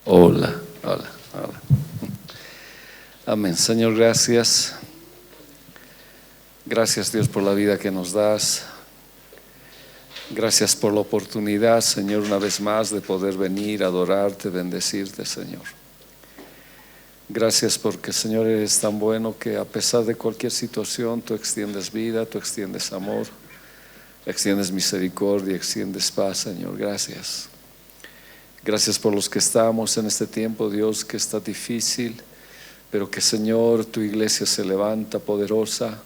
Hola, hola, hola. Amén. Señor, gracias. Gracias, Dios, por la vida que nos das. Gracias por la oportunidad, Señor, una vez más de poder venir, adorarte, bendecirte, Señor. Gracias porque, Señor, eres tan bueno que a pesar de cualquier situación, tú extiendes vida, tú extiendes amor, extiendes misericordia, extiendes paz, Señor. Gracias. Gracias por los que estamos en este tiempo, Dios, que está difícil, pero que, Señor, tu iglesia se levanta poderosa.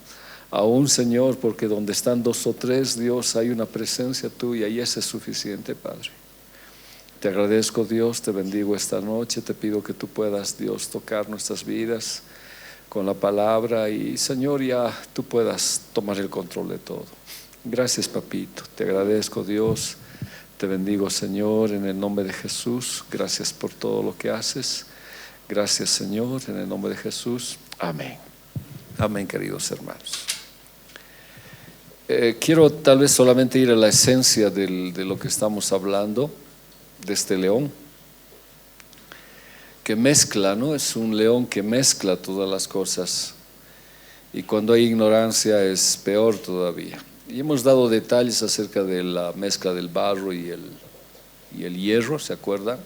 Aún, Señor, porque donde están dos o tres, Dios, hay una presencia tuya y eso es suficiente, Padre. Te agradezco, Dios, te bendigo esta noche. Te pido que tú puedas, Dios, tocar nuestras vidas con la palabra y, Señor, ya tú puedas tomar el control de todo. Gracias, papito. Te agradezco, Dios. Te bendigo, Señor, en el nombre de Jesús. Gracias por todo lo que haces. Gracias, Señor, en el nombre de Jesús. Amén. Amén, queridos hermanos. Quiero tal vez solamente ir a la esencia de lo que estamos hablando, de este león que mezcla, ¿no? Es un león que mezcla todas las cosas, y cuando hay ignorancia es peor todavía. Y hemos dado detalles acerca de la mezcla del barro y el hierro, ¿se acuerdan?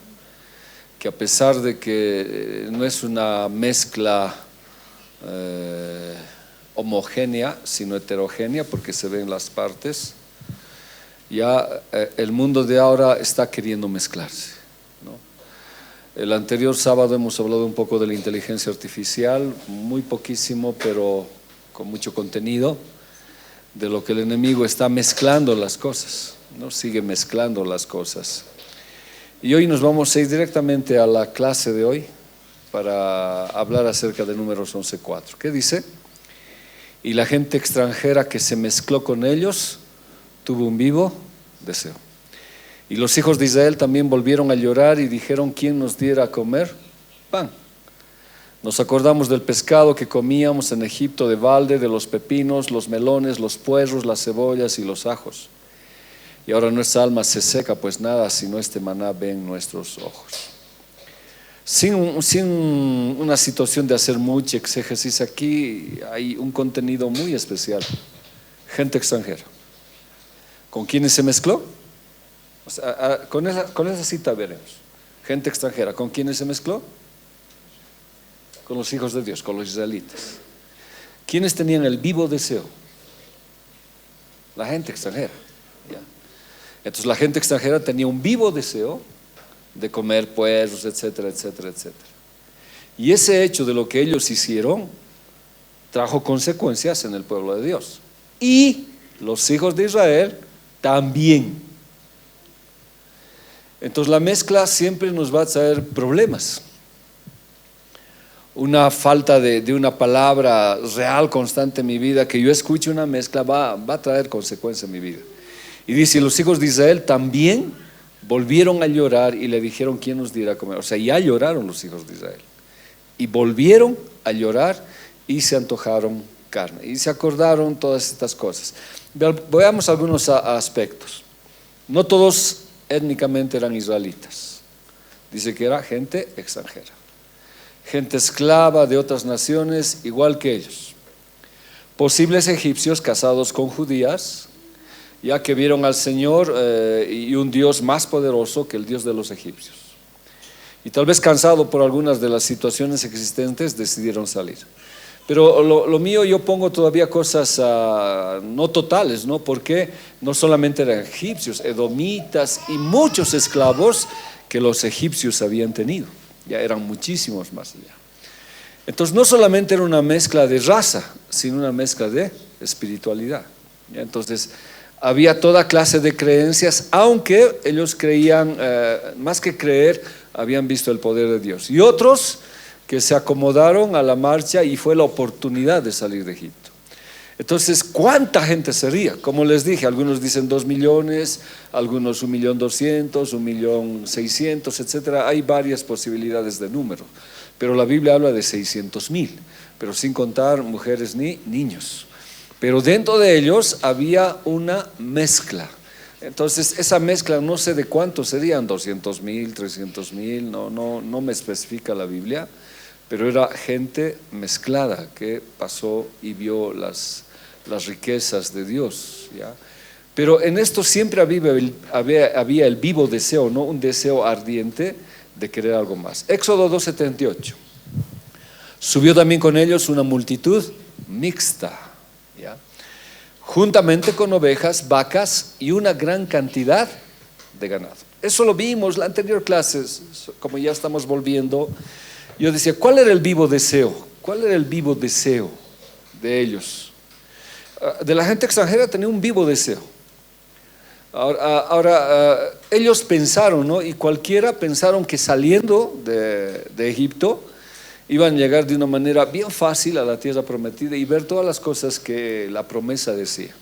Que a pesar de que no es una mezcla homogénea, sino heterogénea, porque se ven las partes, ya el mundo de ahora está queriendo mezclarse, ¿no? El anterior sábado hemos hablado un poco de la inteligencia artificial, muy poquísimo, pero con mucho contenido, de lo que el enemigo está mezclando las cosas, ¿no? Sigue mezclando las cosas. Y hoy nos vamos a ir directamente a la clase de hoy para hablar acerca de Números 11:4. ¿Qué dice? Y la gente extranjera que se mezcló con ellos tuvo un vivo deseo. Y los hijos de Israel también volvieron a llorar y dijeron: ¿quién nos diera a comer pan? Nos acordamos del pescado que comíamos en Egipto de balde, de los pepinos, los melones, los puerros, las cebollas y los ajos. Y ahora nuestra alma se seca, pues nada sino este maná ven nuestros ojos. Sin una situación de hacer mucha exégesis, aquí hay un contenido muy especial. Gente extranjera. ¿Con quiénes se mezcló? O sea, con esa cita veremos. Gente extranjera. ¿Con quiénes se mezcló? Con los hijos de Dios, con los israelitas. ¿Quiénes tenían el vivo deseo? La gente extranjera, ¿ya? Entonces la gente extranjera tenía un vivo deseo de comer puerros, etcétera, etcétera, etcétera. Y ese hecho de lo que ellos hicieron trajo consecuencias en el pueblo de Dios. Y los hijos de Israel también. Entonces la mezcla siempre nos va a traer problemas. Una falta de una palabra real, constante en mi vida, que yo escuche una mezcla, va a traer consecuencias en mi vida. Y dice: los hijos de Israel también volvieron a llorar y le dijeron: ¿quién nos diera a comer? O sea, ya lloraron los hijos de Israel y volvieron a llorar y se antojaron carne y se acordaron todas estas cosas. Veamos algunos aspectos. No todos étnicamente eran israelitas. Dice que era gente extranjera, gente esclava de otras naciones igual que ellos, posibles egipcios casados con judías, ya que vieron al Señor y un Dios más poderoso que el Dios de los egipcios, y tal vez cansado por algunas de las situaciones existentes decidieron salir. Pero lo mío, yo pongo todavía cosas no totales, ¿no? Porque no solamente eran egipcios, edomitas y muchos esclavos que los egipcios habían tenido, ya eran muchísimos más allá. Entonces no solamente era una mezcla de raza, sino una mezcla de espiritualidad, ¿ya? Entonces había toda clase de creencias, aunque ellos creían, más que creer, habían visto el poder de Dios. Y otros que se acomodaron a la marcha y fue la oportunidad de salir de Egipto. Entonces, ¿cuánta gente sería? Como les dije, algunos dicen 2 millones, algunos 1.200.000, 1.600.000, etcétera. Hay varias posibilidades de número, pero la Biblia habla de 600.000, pero sin contar mujeres ni niños. Pero dentro de ellos había una mezcla. Entonces, esa mezcla, no sé de cuántos serían, 200,000, 300,000, no me especifica la Biblia, pero era gente mezclada que pasó y vio las riquezas de Dios, ¿ya? Pero en esto siempre había el vivo deseo, ¿no? Un deseo ardiente de querer algo más. Éxodo 2:78. Subió también con ellos una multitud mixta, ¿ya? Juntamente con ovejas, vacas y una gran cantidad de ganado. Eso lo vimos la anterior clase, como ya estamos volviendo. Yo decía, ¿cuál era el vivo deseo? ¿Cuál era el vivo deseo de ellos? De la gente extranjera tenía un vivo deseo. Ahora, ellos pensaron, ¿no? Y cualquiera pensaron que saliendo de Egipto iban a llegar de una manera bien fácil a la tierra prometida y ver todas las cosas que la promesa decía.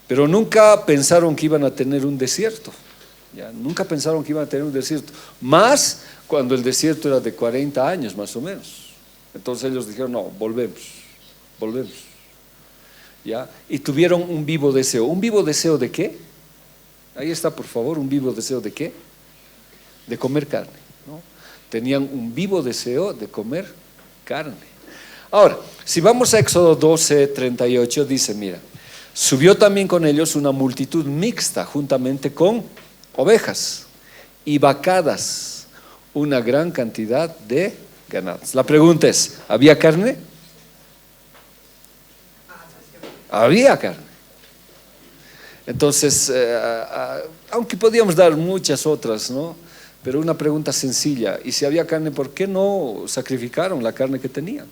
Pero nunca pensaron que iban a tener un desierto, ¿ya? Nunca pensaron que iban a tener un desierto. Más cuando el desierto era de 40 años más o menos. Entonces ellos dijeron, no, volvemos. ¿Ya? Y tuvieron un vivo deseo. ¿Un vivo deseo de qué? Ahí está, por favor, un vivo deseo de qué? De comer carne, ¿no? Tenían un vivo deseo de comer carne. Ahora, si vamos a Éxodo 12:38, dice, mira, subió también con ellos una multitud mixta, juntamente con ovejas y vacadas, una gran cantidad de ganados. La pregunta es, ¿había carne? Había carne. Entonces, aunque podíamos dar muchas otras, ¿no? Pero una pregunta sencilla, y si había carne, ¿por qué no sacrificaron la carne que tenían?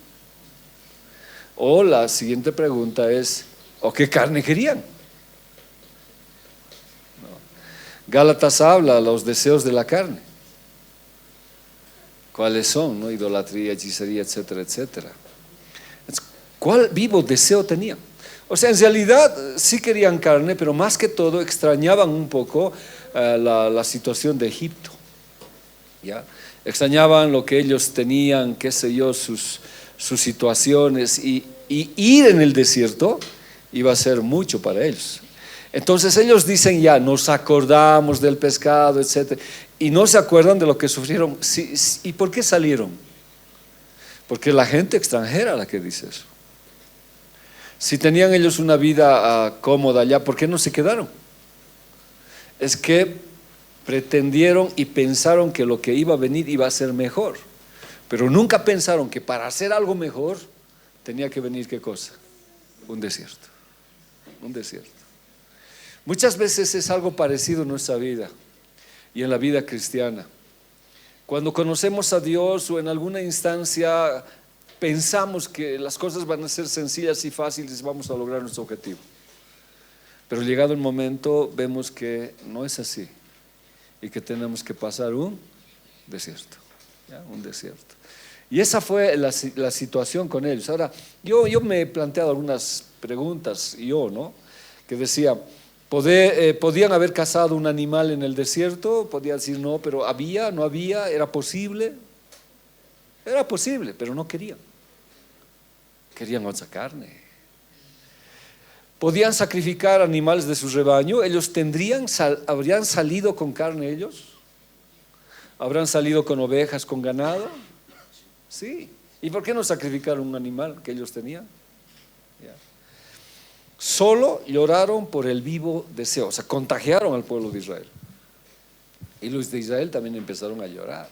O la siguiente pregunta es, ¿o qué carne querían? ¿No? Gálatas habla de los deseos de la carne. ¿Cuáles son? ¿No? Idolatría, hechicería, etcétera, etcétera. ¿Cuál vivo deseo tenían? O sea, en realidad sí querían carne, pero más que todo extrañaban un poco la situación de Egipto, ¿ya? Extrañaban lo que ellos tenían, qué sé yo, sus situaciones, y ir en el desierto iba a ser mucho para ellos. Entonces ellos dicen, ya, nos acordamos del pescado, etcétera, y no se acuerdan de lo que sufrieron. ¿Y por qué salieron? Porque es la gente extranjera la que dice eso. Si tenían ellos una vida cómoda allá, ¿por qué no se quedaron? Es que pretendieron y pensaron que lo que iba a venir iba a ser mejor, pero nunca pensaron que para hacer algo mejor tenía que venir, ¿qué cosa? Un desierto. Un desierto. Muchas veces es algo parecido en nuestra vida y en la vida cristiana. Cuando conocemos a Dios o en alguna instancia pensamos que las cosas van a ser sencillas y fáciles y vamos a lograr nuestro objetivo. Pero llegado el momento vemos que no es así y que tenemos que pasar un desierto, ¿ya? Un desierto. Y esa fue la situación con ellos. Ahora, yo me he planteado algunas preguntas, ¿no? Que decía, ¿podían haber cazado un animal en el desierto? Podía decir no, pero ¿había? ¿No había? ¿Era posible? Era posible, pero no querían. Querían otra carne. ¿Podían sacrificar animales de su rebaño? ¿Ellos habrían salido con carne ellos? ¿Habrán salido con ovejas, con ganado? Sí. ¿Y por qué no sacrificaron un animal que ellos tenían? Ya. Solo lloraron por el vivo deseo, o sea, contagiaron al pueblo de Israel. Y los de Israel también empezaron a llorar.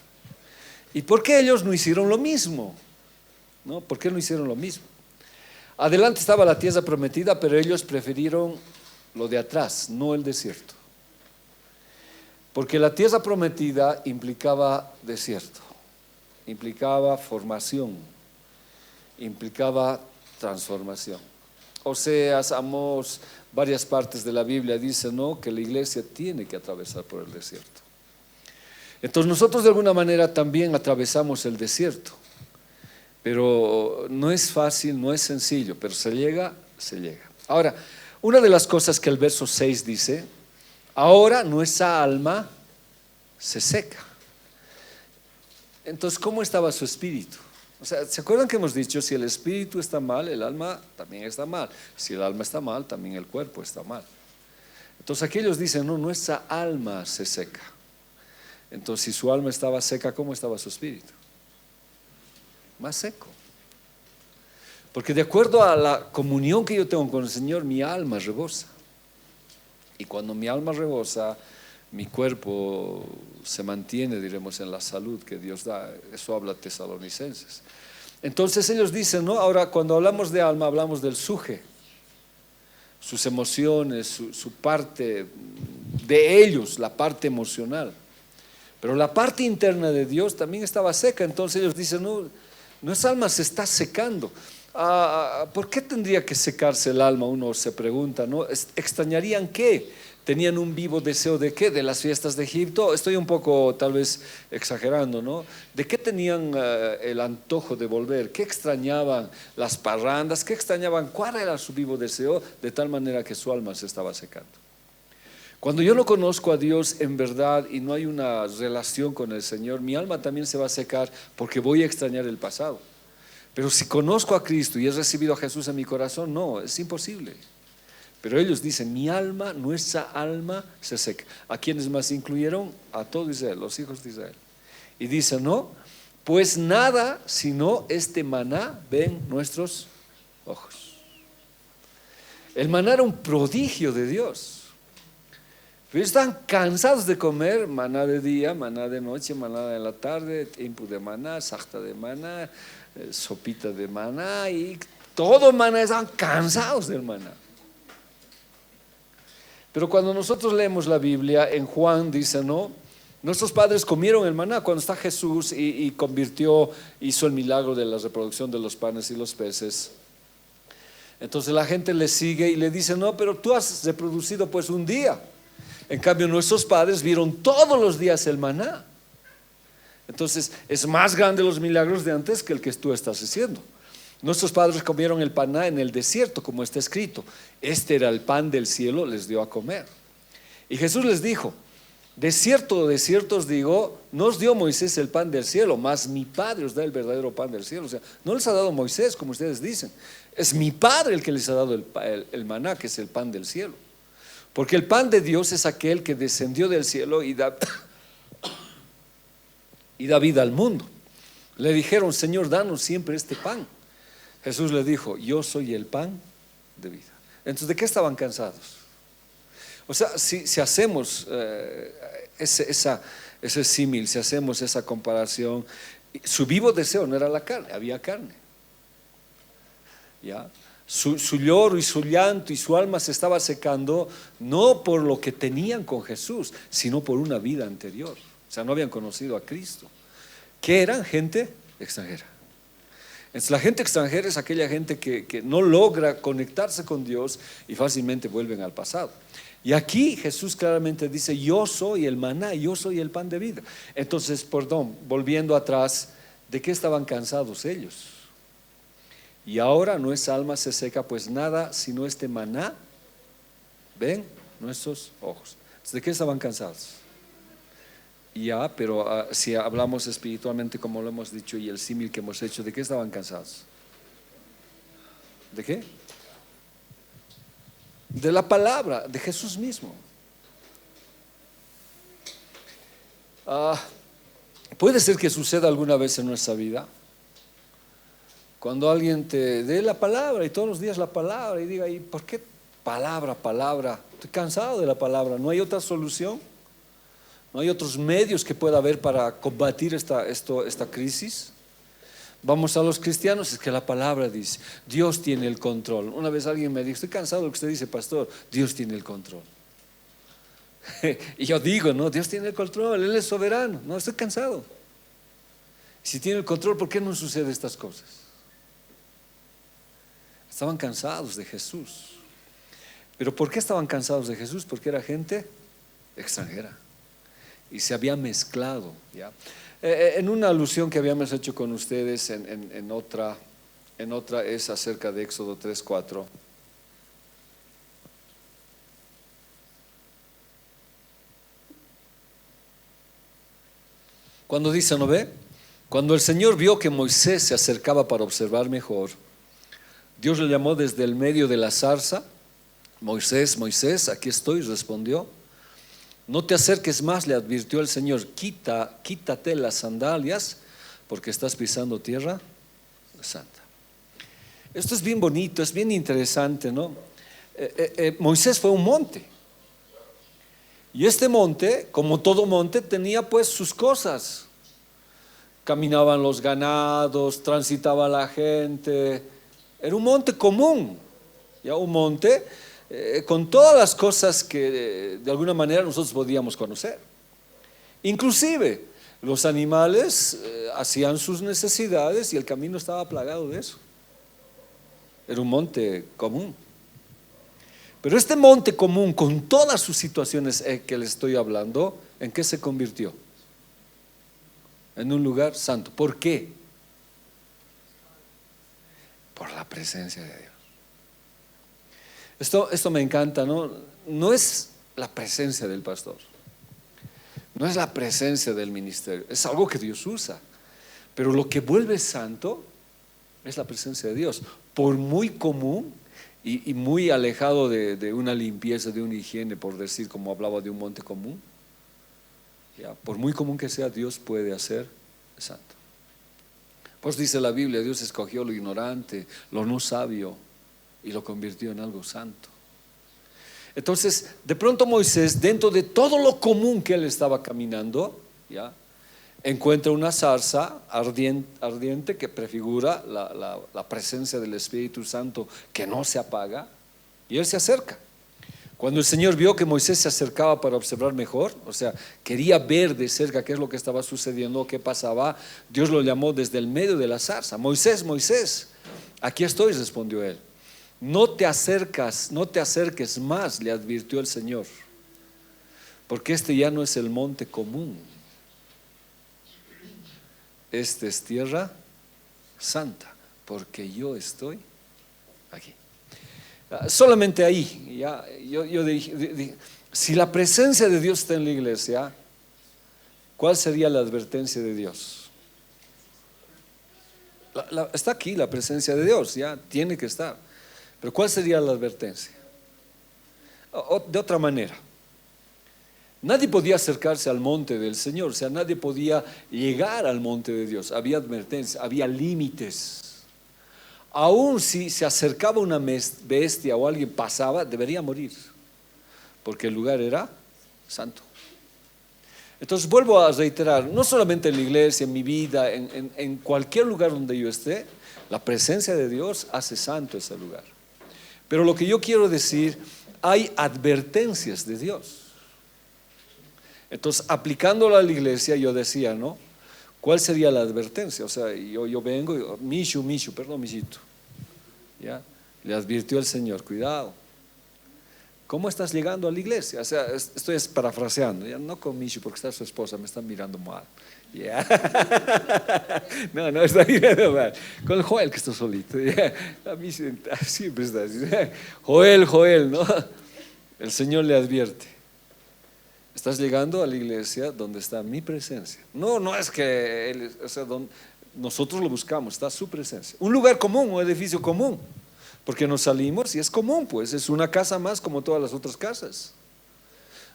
¿Y por qué ellos no hicieron lo mismo? ¿No? ¿Por qué no hicieron lo mismo? Adelante estaba la tierra prometida, pero ellos prefirieron lo de atrás, no el desierto. Porque la tierra prometida implicaba desierto, implicaba formación, implicaba transformación. Oseas, Amós, varias partes de la Biblia dicen, ¿no?, que la iglesia tiene que atravesar por el desierto. Entonces nosotros de alguna manera también atravesamos el desierto, pero no es fácil, no es sencillo, pero se llega, se llega. Ahora, una de las cosas que el verso 6 dice, ahora nuestra alma se seca. Entonces, ¿cómo estaba su espíritu? O sea, ¿se acuerdan que hemos dicho, si el espíritu está mal, el alma también está mal? Si el alma está mal, también el cuerpo está mal. Entonces aquellos dicen, no, nuestra alma se seca. Entonces si su alma estaba seca, ¿cómo estaba su espíritu? Más seco. Porque de acuerdo a la comunión que yo tengo con el Señor, mi alma rebosa. Y cuando mi alma rebosa, mi cuerpo se mantiene, diremos, en la salud que Dios da. Eso habla Tesalonicenses. Entonces ellos dicen, ¿no? Ahora cuando hablamos de alma, hablamos del suje, sus emociones, su parte de ellos, la parte emocional. Pero la parte interna de Dios también estaba seca. Entonces ellos dicen, no, nuestra alma se está secando. ¿Por qué tendría que secarse el alma? Uno se pregunta, ¿no? ¿Extrañarían qué? ¿Tenían un vivo deseo de qué? ¿De las fiestas de Egipto? Estoy un poco tal vez exagerando, ¿no? ¿De qué tenían el antojo de volver? ¿Qué extrañaban? ¿Las parrandas? ¿Qué extrañaban? ¿Cuál era su vivo deseo? De tal manera que su alma se estaba secando. Cuando yo no conozco a Dios en verdad y no hay una relación con el Señor, mi alma también se va a secar porque voy a extrañar el pasado. Pero si conozco a Cristo y he recibido a Jesús en mi corazón, no, es imposible. Pero ellos dicen, mi alma, nuestra alma se seca. ¿A quiénes más incluyeron? A todo Israel, los hijos de Israel. Y dicen, no, pues nada sino este maná ven nuestros ojos. El maná era un prodigio de Dios. Pero están cansados de comer maná de día, maná de noche, maná de la tarde, tiempo de maná, sajta de maná, sopita de maná y todo maná. Están cansados del maná. Pero cuando nosotros leemos la Biblia, en Juan dice, no, nuestros padres comieron el maná cuando está Jesús y hizo el milagro de la reproducción de los panes y los peces. Entonces la gente le sigue y le dice, no, pero tú has reproducido pues un día. En cambio nuestros padres vieron todos los días el maná. Entonces es más grande los milagros de antes que el que tú estás haciendo. Nuestros padres comieron el maná en el desierto, como está escrito. Este era el pan del cielo, les dio a comer. Y Jesús les dijo, de cierto os digo, no os dio Moisés el pan del cielo, mas mi Padre os da el verdadero pan del cielo. O sea, no les ha dado Moisés, como ustedes dicen. Es mi Padre el que les ha dado el maná, que es el pan del cielo. Porque el pan de Dios es aquel que descendió del cielo y da vida al mundo. Le dijeron, Señor, danos siempre este pan. Jesús le dijo, yo soy el pan de vida. Entonces, ¿de qué estaban cansados? O sea, si hacemos ese símil, si hacemos esa comparación, su vivo deseo no era la carne, había carne. ¿Ya? Su lloro y su llanto y su alma se estaba secando no por lo que tenían con Jesús, sino por una vida anterior. O sea, no habían conocido a Cristo. ¿Qué eran? Gente extranjera. Entonces, la gente extranjera es aquella gente que no logra conectarse con Dios y fácilmente vuelven al pasado. Y aquí Jesús claramente dice, yo soy el maná, yo soy el pan de vida. Entonces, volviendo atrás, ¿de qué estaban cansados ellos? Y ahora nuestra alma se seca, pues nada sino este maná ven nuestros ojos. ¿De qué estaban cansados? Ya, pero si hablamos espiritualmente, como lo hemos dicho, y el símil que hemos hecho, ¿de qué estaban cansados? ¿De qué? De la palabra, de Jesús mismo. Puede ser que suceda alguna vez en nuestra vida, cuando alguien te dé la palabra y todos los días la palabra y diga, ¿y por qué palabra? Estoy cansado de la palabra, ¿no hay otra solución? ¿No hay otros medios que pueda haber para combatir esta crisis? Vamos a los cristianos, es que la palabra dice, Dios tiene el control. Una vez alguien me dijo, estoy cansado de lo que usted dice, pastor, Dios tiene el control. Y yo digo, no, Dios tiene el control, Él es soberano. No, estoy cansado. Si tiene el control, ¿por qué no suceden estas cosas? Estaban cansados de Jesús. ¿Pero por qué estaban cansados de Jesús? Porque era gente extranjera y se había mezclado, ¿ya? En una alusión que habíamos hecho con ustedes en otra es acerca de Éxodo 3:4. Cuando dice, ¿no ve? Cuando el Señor vio que Moisés se acercaba para observar mejor, Dios le llamó desde el medio de la zarza Moisés, Moisés, aquí estoy, respondió. No te acerques más, le advirtió el Señor. Quítate las sandalias, porque estás pisando tierra santa. Esto es bien bonito, es bien interesante, ¿no? Moisés fue a un monte. Y este monte, como todo monte, tenía pues sus cosas. Caminaban los ganados, transitaba la gente. Era un monte común, ya un monte con todas las cosas que de alguna manera nosotros podíamos conocer. Inclusive los animales hacían sus necesidades y el camino estaba plagado de eso. Era un monte común. Pero este monte común, con todas sus situaciones que le estoy hablando, ¿en qué se convirtió? En un lugar santo. ¿Por qué? Por la presencia de Dios. Esto me encanta, ¿no? No es la presencia del pastor, no es la presencia del ministerio, es algo que Dios usa. Pero lo que vuelve santo es la presencia de Dios. Por muy común y muy alejado de una limpieza, de una higiene, por decir, como hablaba de un monte común, ya, por muy común que sea, Dios puede hacer santo. Pues dice la Biblia, Dios escogió lo ignorante, lo no sabio, y lo convirtió en algo santo. Entonces, de pronto Moisés, dentro de todo lo común que él estaba caminando, ya, encuentra una zarza ardiente que prefigura la presencia del Espíritu Santo que no se apaga, y él se acerca. Cuando el Señor vio que Moisés se acercaba para observar mejor, o sea, quería ver de cerca qué es lo que estaba sucediendo, qué pasaba, Dios lo llamó desde el medio de la zarza. Moisés, Moisés, aquí estoy, respondió él. No te acerques más, le advirtió el Señor, porque este ya no es el monte común, este es tierra santa, porque yo estoy aquí. Solamente ahí, ya, yo dije, si la presencia de Dios está en la iglesia, ¿cuál sería la advertencia de Dios? Está aquí la presencia de Dios, ya tiene que estar. Pero ¿cuál sería la advertencia? De otra manera, nadie podía acercarse al monte del Señor, o sea, nadie podía llegar al monte de Dios. Había advertencia, había límites. Aún si se acercaba una bestia o alguien pasaba, debería morir, porque el lugar era santo. Entonces vuelvo a reiterar, no solamente en la iglesia, en mi vida, en cualquier lugar donde yo esté, la presencia de Dios hace santo ese lugar. Pero lo que yo quiero decir, hay advertencias de Dios. Entonces, aplicándolo a la iglesia, yo decía, ¿no? ¿Cuál sería la advertencia? O sea, yo vengo y digo, Mishu, perdón, Mishito. ¿Ya? Le advirtió el Señor, cuidado. ¿Cómo estás llegando a la iglesia? O sea, estoy parafraseando, ya no con Mishu porque está su esposa, me están mirando mal. Yeah. No, está mirando mal. Con Joel que está solito. Yeah. A mí siempre está así. Joel, ¿no? El Señor le advierte. Estás llegando a la iglesia donde está mi presencia. No es que él, o sea, nosotros lo buscamos, está su presencia. Un lugar común, un edificio común. Porque nos salimos y es común, pues es una casa más como todas las otras casas.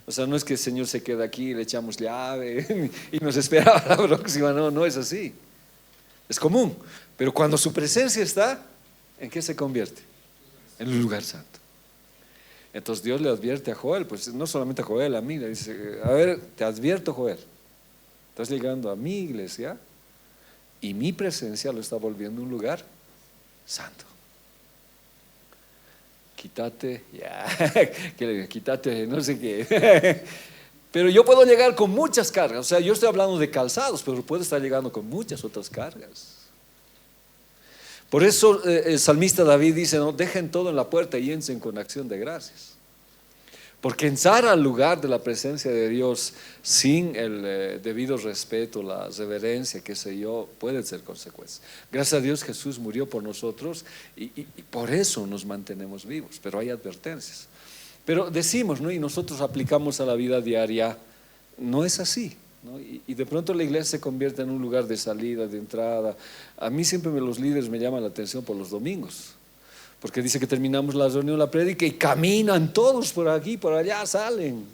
O sea, no es que el Señor se queda aquí y le echamos llave y nos espera a la próxima, no es así. Es común, pero cuando su presencia está, ¿en qué se convierte? En un lugar santo. Entonces Dios le advierte a Joel, pues no solamente a Joel, a mí, le dice, a ver, te advierto, Joel, estás llegando a mi iglesia y mi presencia lo está volviendo un lugar santo. Quítate, quítate, no sé qué. Pero yo puedo llegar con muchas cargas. O sea, yo estoy hablando de calzados, pero puedo estar llegando con muchas otras cargas. Por eso el salmista David dice, no, dejen todo en la puerta y entren con acción de gracias. Porque entrar al lugar de la presencia de Dios sin el debido respeto, la reverencia, qué sé yo, puede ser consecuencia. Gracias a Dios Jesús murió por nosotros y por eso nos mantenemos vivos, pero hay advertencias. Pero decimos, ¿no? Y nosotros aplicamos a la vida diaria, no es así, ¿no? Y de pronto la iglesia se convierte en un lugar de salida, de entrada. A mí siempre los líderes me llaman la atención por los domingos. Porque dice que terminamos la reunión, la prédica, y caminan todos por aquí, por allá, salen.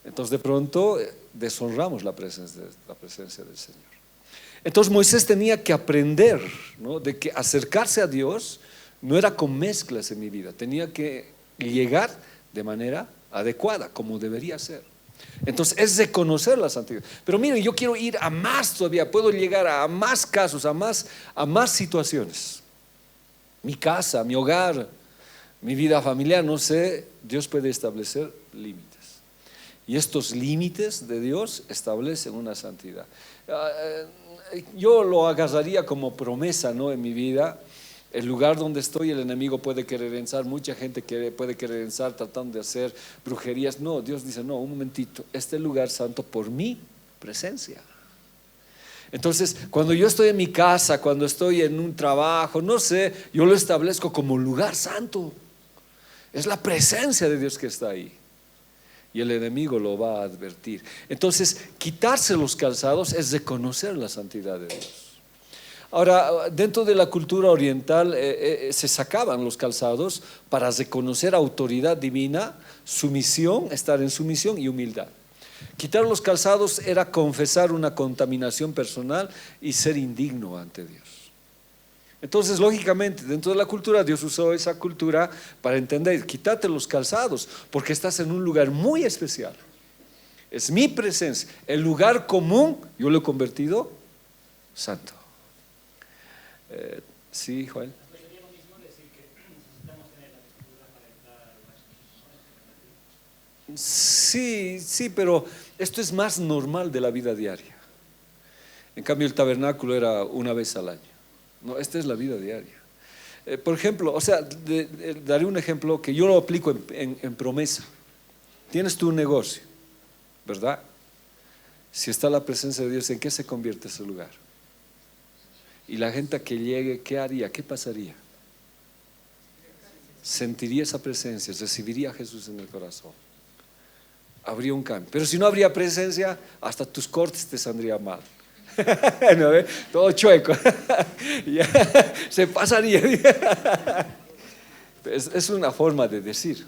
Entonces de pronto deshonramos la presencia del Señor. Entonces Moisés tenía que aprender, ¿no?, de que acercarse a Dios no era con mezclas en mi vida, tenía que llegar de manera adecuada, como debería ser. Entonces es reconocer la santidad. Pero miren, yo quiero ir a más todavía, puedo llegar a más casos, a más situaciones. Mi casa, mi hogar, mi vida familiar, no sé, Dios puede establecer límites. Y estos límites de Dios establecen una santidad. Yo lo agarraría como promesa, ¿no?, en mi vida. El lugar donde estoy, el enemigo puede querer entrar, mucha gente puede querer entrar tratando de hacer brujerías. No, Dios dice, no, un momentito, este lugar santo por mi presencia. Entonces, cuando yo estoy en mi casa, cuando estoy en un trabajo, no sé, yo lo establezco como lugar santo. Es la presencia de Dios que está ahí. Y el enemigo lo va a advertir. Entonces, quitarse los calzados es reconocer la santidad de Dios. Ahora, dentro de la cultura oriental se sacaban los calzados para reconocer autoridad divina, sumisión, estar en sumisión y humildad. Quitar los calzados era confesar una contaminación personal y ser indigno ante Dios. Entonces, lógicamente, dentro de la cultura, Dios usó esa cultura para entender, quítate los calzados, porque estás en un lugar muy especial. Es mi presencia. El lugar común, yo lo he convertido santo. Sí, Joel. Sería lo mismo decir que necesitamos tener la vestidura para entrar al baño, ¿no? Sí, pero esto es más normal de la vida diaria. En cambio, el tabernáculo era una vez al año. No, esta es la vida diaria. Por ejemplo, o sea, daré un ejemplo que yo lo aplico en promesa. Tienes tú un negocio, ¿verdad? Si está la presencia de Dios, ¿en qué se convierte ese lugar? Y la gente que llegue, ¿qué haría? ¿Qué pasaría? Sentiría esa presencia, recibiría a Jesús en el corazón. Habría un cambio. Pero si no habría presencia, hasta tus cortes te saldrían mal. ¿No ve? Todo chueco. Se pasaría. Es una forma de decir.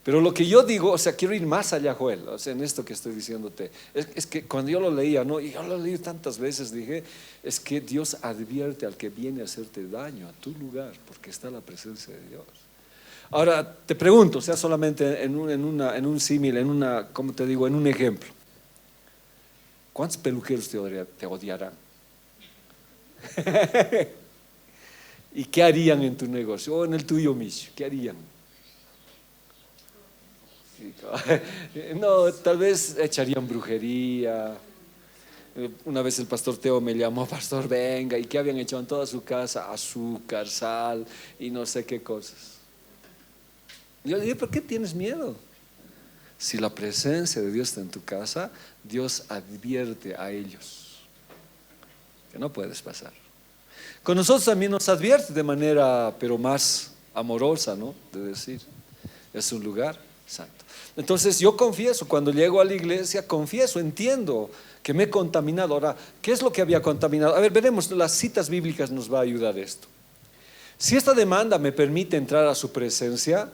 Pero lo que yo digo, o sea, quiero ir más allá, Joel, o sea, en esto que estoy diciéndote, es que cuando yo lo leía, ¿no?, y yo lo leí tantas veces, dije, es que Dios advierte al que viene a hacerte daño a tu lugar, porque está la presencia de Dios. Ahora, te pregunto, o sea, solamente en un símil, ¿cómo te digo?, en un ejemplo. ¿Cuántos peluqueros te odiarán? ¿Y qué harían en tu negocio o en el tuyo mismo? ¿Qué harían? No, tal vez echarían brujería. Una vez el pastor Teo me llamó, pastor, venga, ¿y qué habían echado en toda su casa? Azúcar, sal y no sé qué cosas. Yo le dije, ¿por qué tienes miedo? Si la presencia de Dios está en tu casa, Dios advierte a ellos que no puedes pasar. Con nosotros también nos advierte de manera, pero más amorosa, ¿no?, de decir, es un lugar santo. Entonces yo confieso, cuando llego a la iglesia, confieso, entiendo que me he contaminado. Ahora, ¿qué es lo que había contaminado? A ver, veremos, las citas bíblicas nos va a ayudar esto. Si esta demanda me permite entrar a su presencia,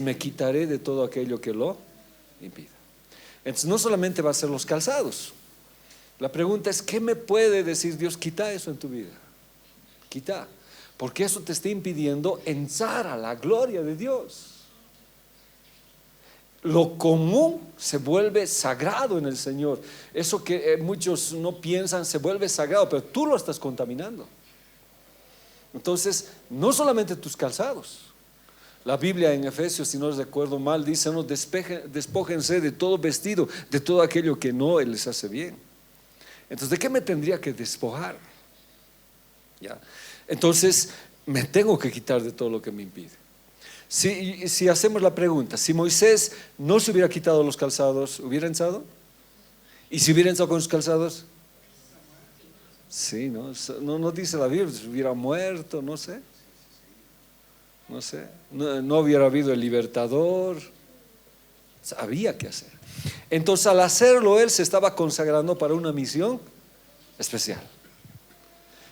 me quitaré de todo aquello que lo impida. Entonces no solamente va a ser los calzados. La pregunta es, ¿qué me puede decir Dios? Quita eso en tu vida. Quita, porque eso te está impidiendo entrar a la gloria de Dios. Lo común se vuelve sagrado en el Señor. Eso que muchos no piensan se vuelve sagrado, pero tú lo estás contaminando. Entonces, no solamente tus calzados. La Biblia en Efesios, si no recuerdo mal, dice, no, despójense de todo vestido, de todo aquello que no les hace bien. Entonces, ¿de qué me tendría que despojar? ¿Ya? Entonces, me tengo que quitar de todo lo que me impide. Si hacemos la pregunta, si Moisés no se hubiera quitado los calzados, ¿hubiera entrado? ¿Y si hubiera entrado con sus calzados? Sí, no dice la Biblia, si hubiera muerto, no sé. No hubiera habido el libertador. Había que hacer. Entonces, al hacerlo, él se estaba consagrando para una misión especial.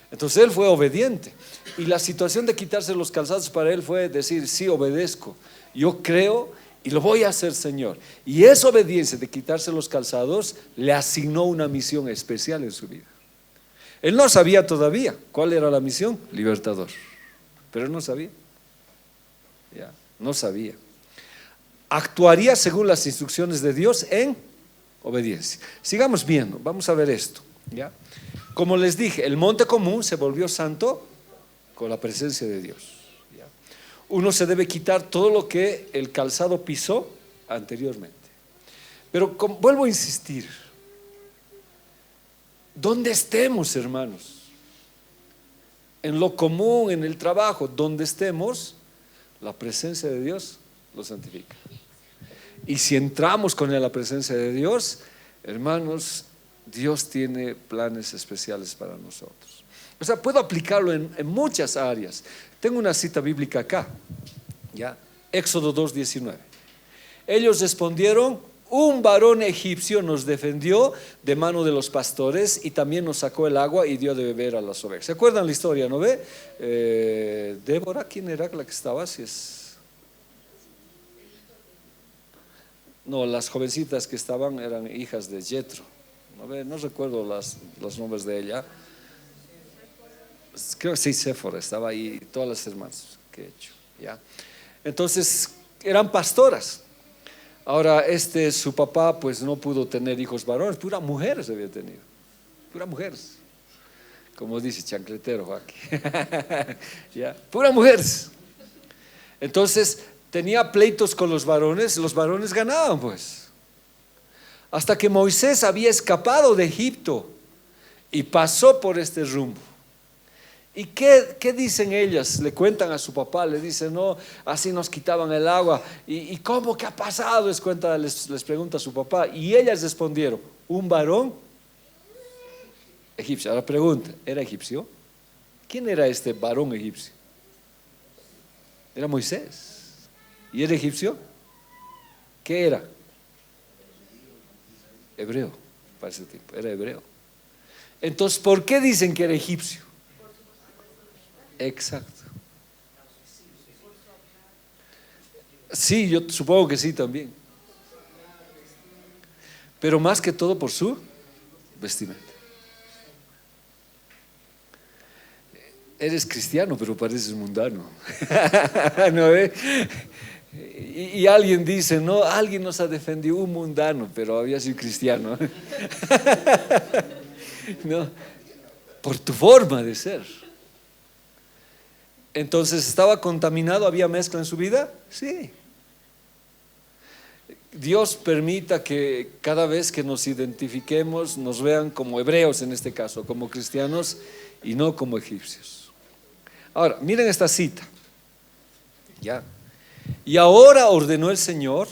Entonces él fue obediente. Y la situación de quitarse los calzados para él fue decir, sí, obedezco. Yo creo y lo voy a hacer, Señor. Y esa obediencia de quitarse los calzados le asignó una misión especial en su vida. Él no sabía todavía cuál era la misión, libertador. Pero él no sabía. Ya, no sabía. Actuaría según las instrucciones de Dios en obediencia. Sigamos viendo, vamos a ver esto. ¿Ya? Como les dije, el monte común se volvió santo con la presencia de Dios. ¿Ya? Uno se debe quitar todo lo que el calzado pisó anteriormente. Pero vuelvo a insistir, donde estemos, hermanos, en lo común, en el trabajo, donde estemos, la presencia de Dios lo santifica. Y si entramos con la presencia de Dios, hermanos, Dios tiene planes especiales para nosotros. O sea, puedo aplicarlo en muchas áreas. Tengo una cita bíblica acá, ¿ya? Éxodo 2:19. Ellos respondieron: un varón egipcio nos defendió de mano de los pastores y también nos sacó el agua y dio de beber a las ovejas. ¿Se acuerdan la historia, no ve? Débora, ¿quién era la que estaba? Si es... No, las jovencitas que estaban eran hijas de Jetro. No recuerdo los nombres de ella. Creo que sí, Séfora estaba ahí, todas las hermanas que he hecho. ¿Ya? Entonces, eran pastoras. Ahora, su papá pues no pudo tener hijos varones, puras mujeres había tenido. Puras mujeres. Como dice chancletero aquí. ¿Ya? Puras mujeres. Entonces, tenía pleitos con los varones ganaban pues. Hasta que Moisés había escapado de Egipto y pasó por este rumbo. ¿Y qué dicen ellas? Le cuentan a su papá, le dicen, no, así nos quitaban el agua. ¿Y cómo? ¿Qué ha pasado? Les pregunta a su papá. Y ellas respondieron: un varón egipcio. Ahora pregunta, ¿era egipcio? ¿Quién era este varón egipcio? Era Moisés. ¿Y era egipcio? ¿Qué era? Hebreo, para ese tiempo, era hebreo. Entonces, ¿por qué dicen que era egipcio? Exacto. Sí, yo supongo que sí también. Pero más que todo por su vestimenta. Eres cristiano, pero pareces mundano. ¿No ve? Y alguien dice, no, alguien nos ha defendido, un mundano, pero había sido cristiano. No, por tu forma de ser. Entonces, ¿estaba contaminado? ¿Había mezcla en su vida? Sí. Dios permita que cada vez que nos identifiquemos nos vean como hebreos, en este caso, como cristianos y no como egipcios. Ahora, miren esta cita. Ya. Y ahora ordenó el Señor: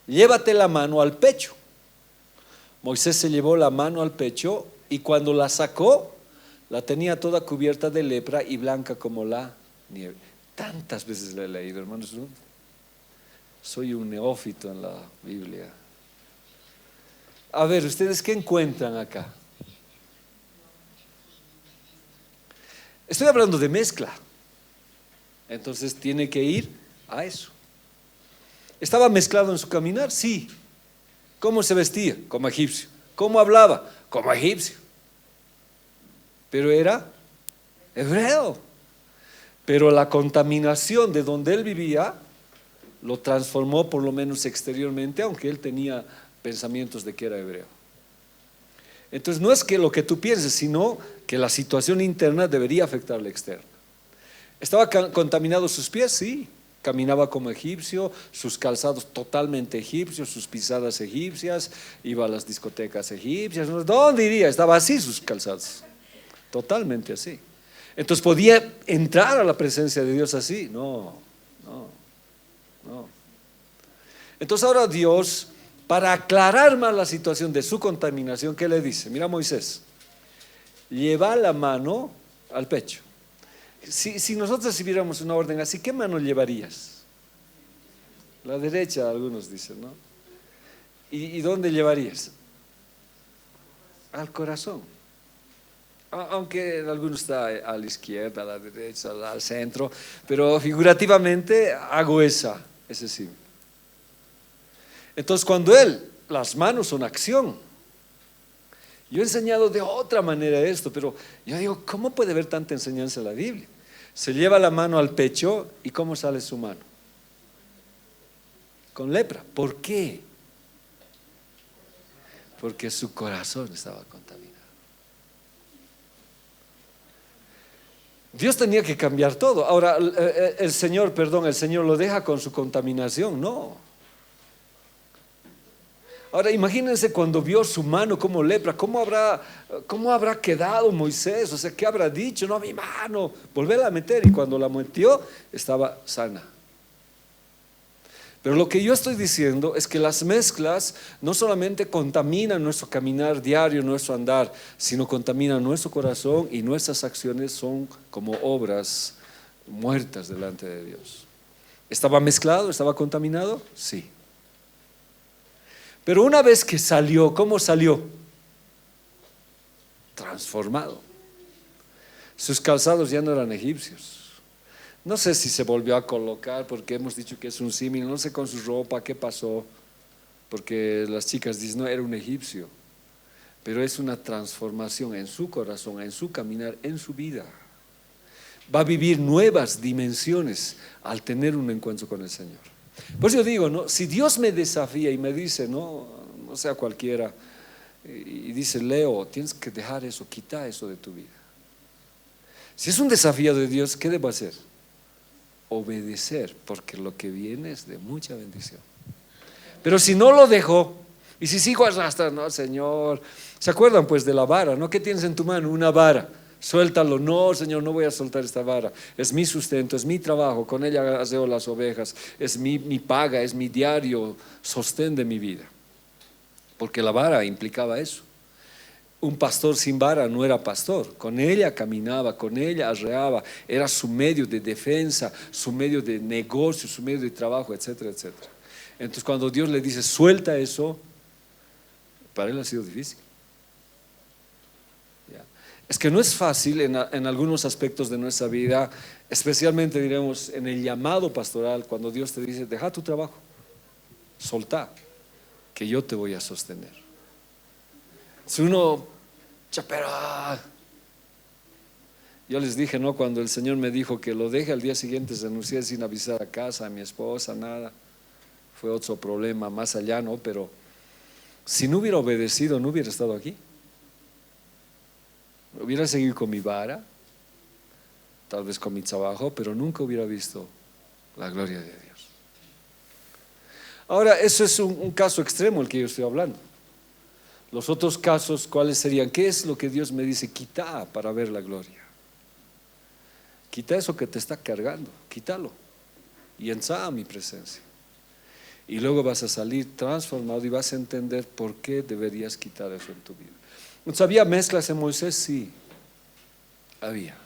llévate la mano al pecho. Moisés se llevó la mano al pecho y cuando la sacó, la tenía toda cubierta de lepra y blanca como la nieve. Tantas veces la he leído, hermanos. Soy un neófito en la Biblia. A ver, ¿ustedes qué encuentran acá? Estoy hablando de mezcla. Entonces tiene que ir a eso. ¿Estaba mezclado en su caminar? Sí. ¿Cómo se vestía? Como egipcio. ¿Cómo hablaba? Como egipcio. Pero era hebreo. Pero la contaminación de donde él vivía lo transformó, por lo menos exteriormente, aunque él tenía pensamientos de que era hebreo. Entonces no es que lo que tú pienses, sino que la situación interna debería afectar la externa. ¿Estaba contaminado sus pies? Sí. Caminaba como egipcio, sus calzados totalmente egipcios, sus pisadas egipcias, iba a las discotecas egipcias. ¿Dónde iría? Estaba así sus calzados, totalmente así. Entonces, ¿podía entrar a la presencia de Dios así? No. Entonces ahora Dios, para aclarar más la situación de su contaminación, ¿qué le dice? Mira, Moisés, lleva la mano al pecho. Si nosotros recibiéramos una orden así, ¿qué mano llevarías? La derecha, algunos dicen, ¿no? ¿Y dónde llevarías? Al corazón. Aunque en algunos está a la izquierda, a la derecha, al centro, pero figurativamente hago ese sí. Entonces cuando las manos son acción. Yo he enseñado de otra manera esto, pero yo digo, ¿cómo puede haber tanta enseñanza en la Biblia? Se lleva la mano al pecho y ¿cómo sale su mano? Con lepra. ¿Por qué? Porque su corazón estaba contaminado. Dios tenía que cambiar todo. Ahora, el Señor lo deja con su contaminación. No. Ahora, imagínense cuando vio su mano como lepra, ¿cómo habrá quedado Moisés? O sea, ¿qué habrá dicho? No, mi mano, volverla a meter. Y cuando la metió, estaba sana. Pero lo que yo estoy diciendo es que las mezclas no solamente contaminan nuestro caminar diario, nuestro andar, sino contaminan nuestro corazón, y nuestras acciones son como obras muertas delante de Dios. ¿Estaba mezclado? ¿Estaba contaminado? Sí. Pero una vez que salió, ¿cómo salió? Transformado. Sus calzados ya no eran egipcios. No sé si se volvió a colocar, porque hemos dicho que es un símil, no sé con su ropa qué pasó, porque las chicas dicen, no, era un egipcio, pero es una transformación en su corazón, en su caminar, en su vida. Va a vivir nuevas dimensiones al tener un encuentro con el Señor. Pues yo digo, ¿no? Si Dios me desafía y me dice, no sea cualquiera, y dice, Leo, tienes que dejar eso, quita eso de tu vida. Si es un desafío de Dios, ¿qué debo hacer? Obedecer, porque lo que viene es de mucha bendición. Pero si no lo dejo, y si sigo arrastrando, no, Señor, ¿se acuerdan pues de la vara? ¿No? ¿Qué tienes en tu mano? Una vara. Suéltalo. No, Señor, no voy a soltar esta vara. Es mi sustento, es mi trabajo, con ella aseo las ovejas, es mi paga, es mi diario sostén de mi vida. Porque la vara implicaba eso. Un pastor sin vara no era pastor. Con ella caminaba, con ella arreaba, era su medio de defensa, su medio de negocio, su medio de trabajo, etcétera, etcétera. Entonces cuando Dios le dice suelta eso, para él ha sido difícil. Es que no es fácil en algunos aspectos de nuestra vida, especialmente diremos en el llamado pastoral, cuando Dios te dice deja tu trabajo, soltá, que yo te voy a sostener. Si uno, pero yo les dije, no, cuando el Señor me dijo que lo deje, al día siguiente renuncié sin avisar a casa, a mi esposa, nada. Fue otro problema más allá, ¿no? Pero si no hubiera obedecido, no hubiera estado aquí. Hubiera seguido con mi vara, tal vez con mi trabajo, pero nunca hubiera visto la gloria de Dios. Ahora, eso es un caso extremo el que yo estoy hablando. Los otros casos, ¿cuáles serían? ¿Qué es lo que Dios me dice? Quita para ver la gloria. Quita eso que te está cargando, quítalo y entra a mi presencia. Y luego vas a salir transformado y vas a entender por qué deberías quitar eso en tu vida. Entonces, ¿había mezclas en Moisés? Sí, había.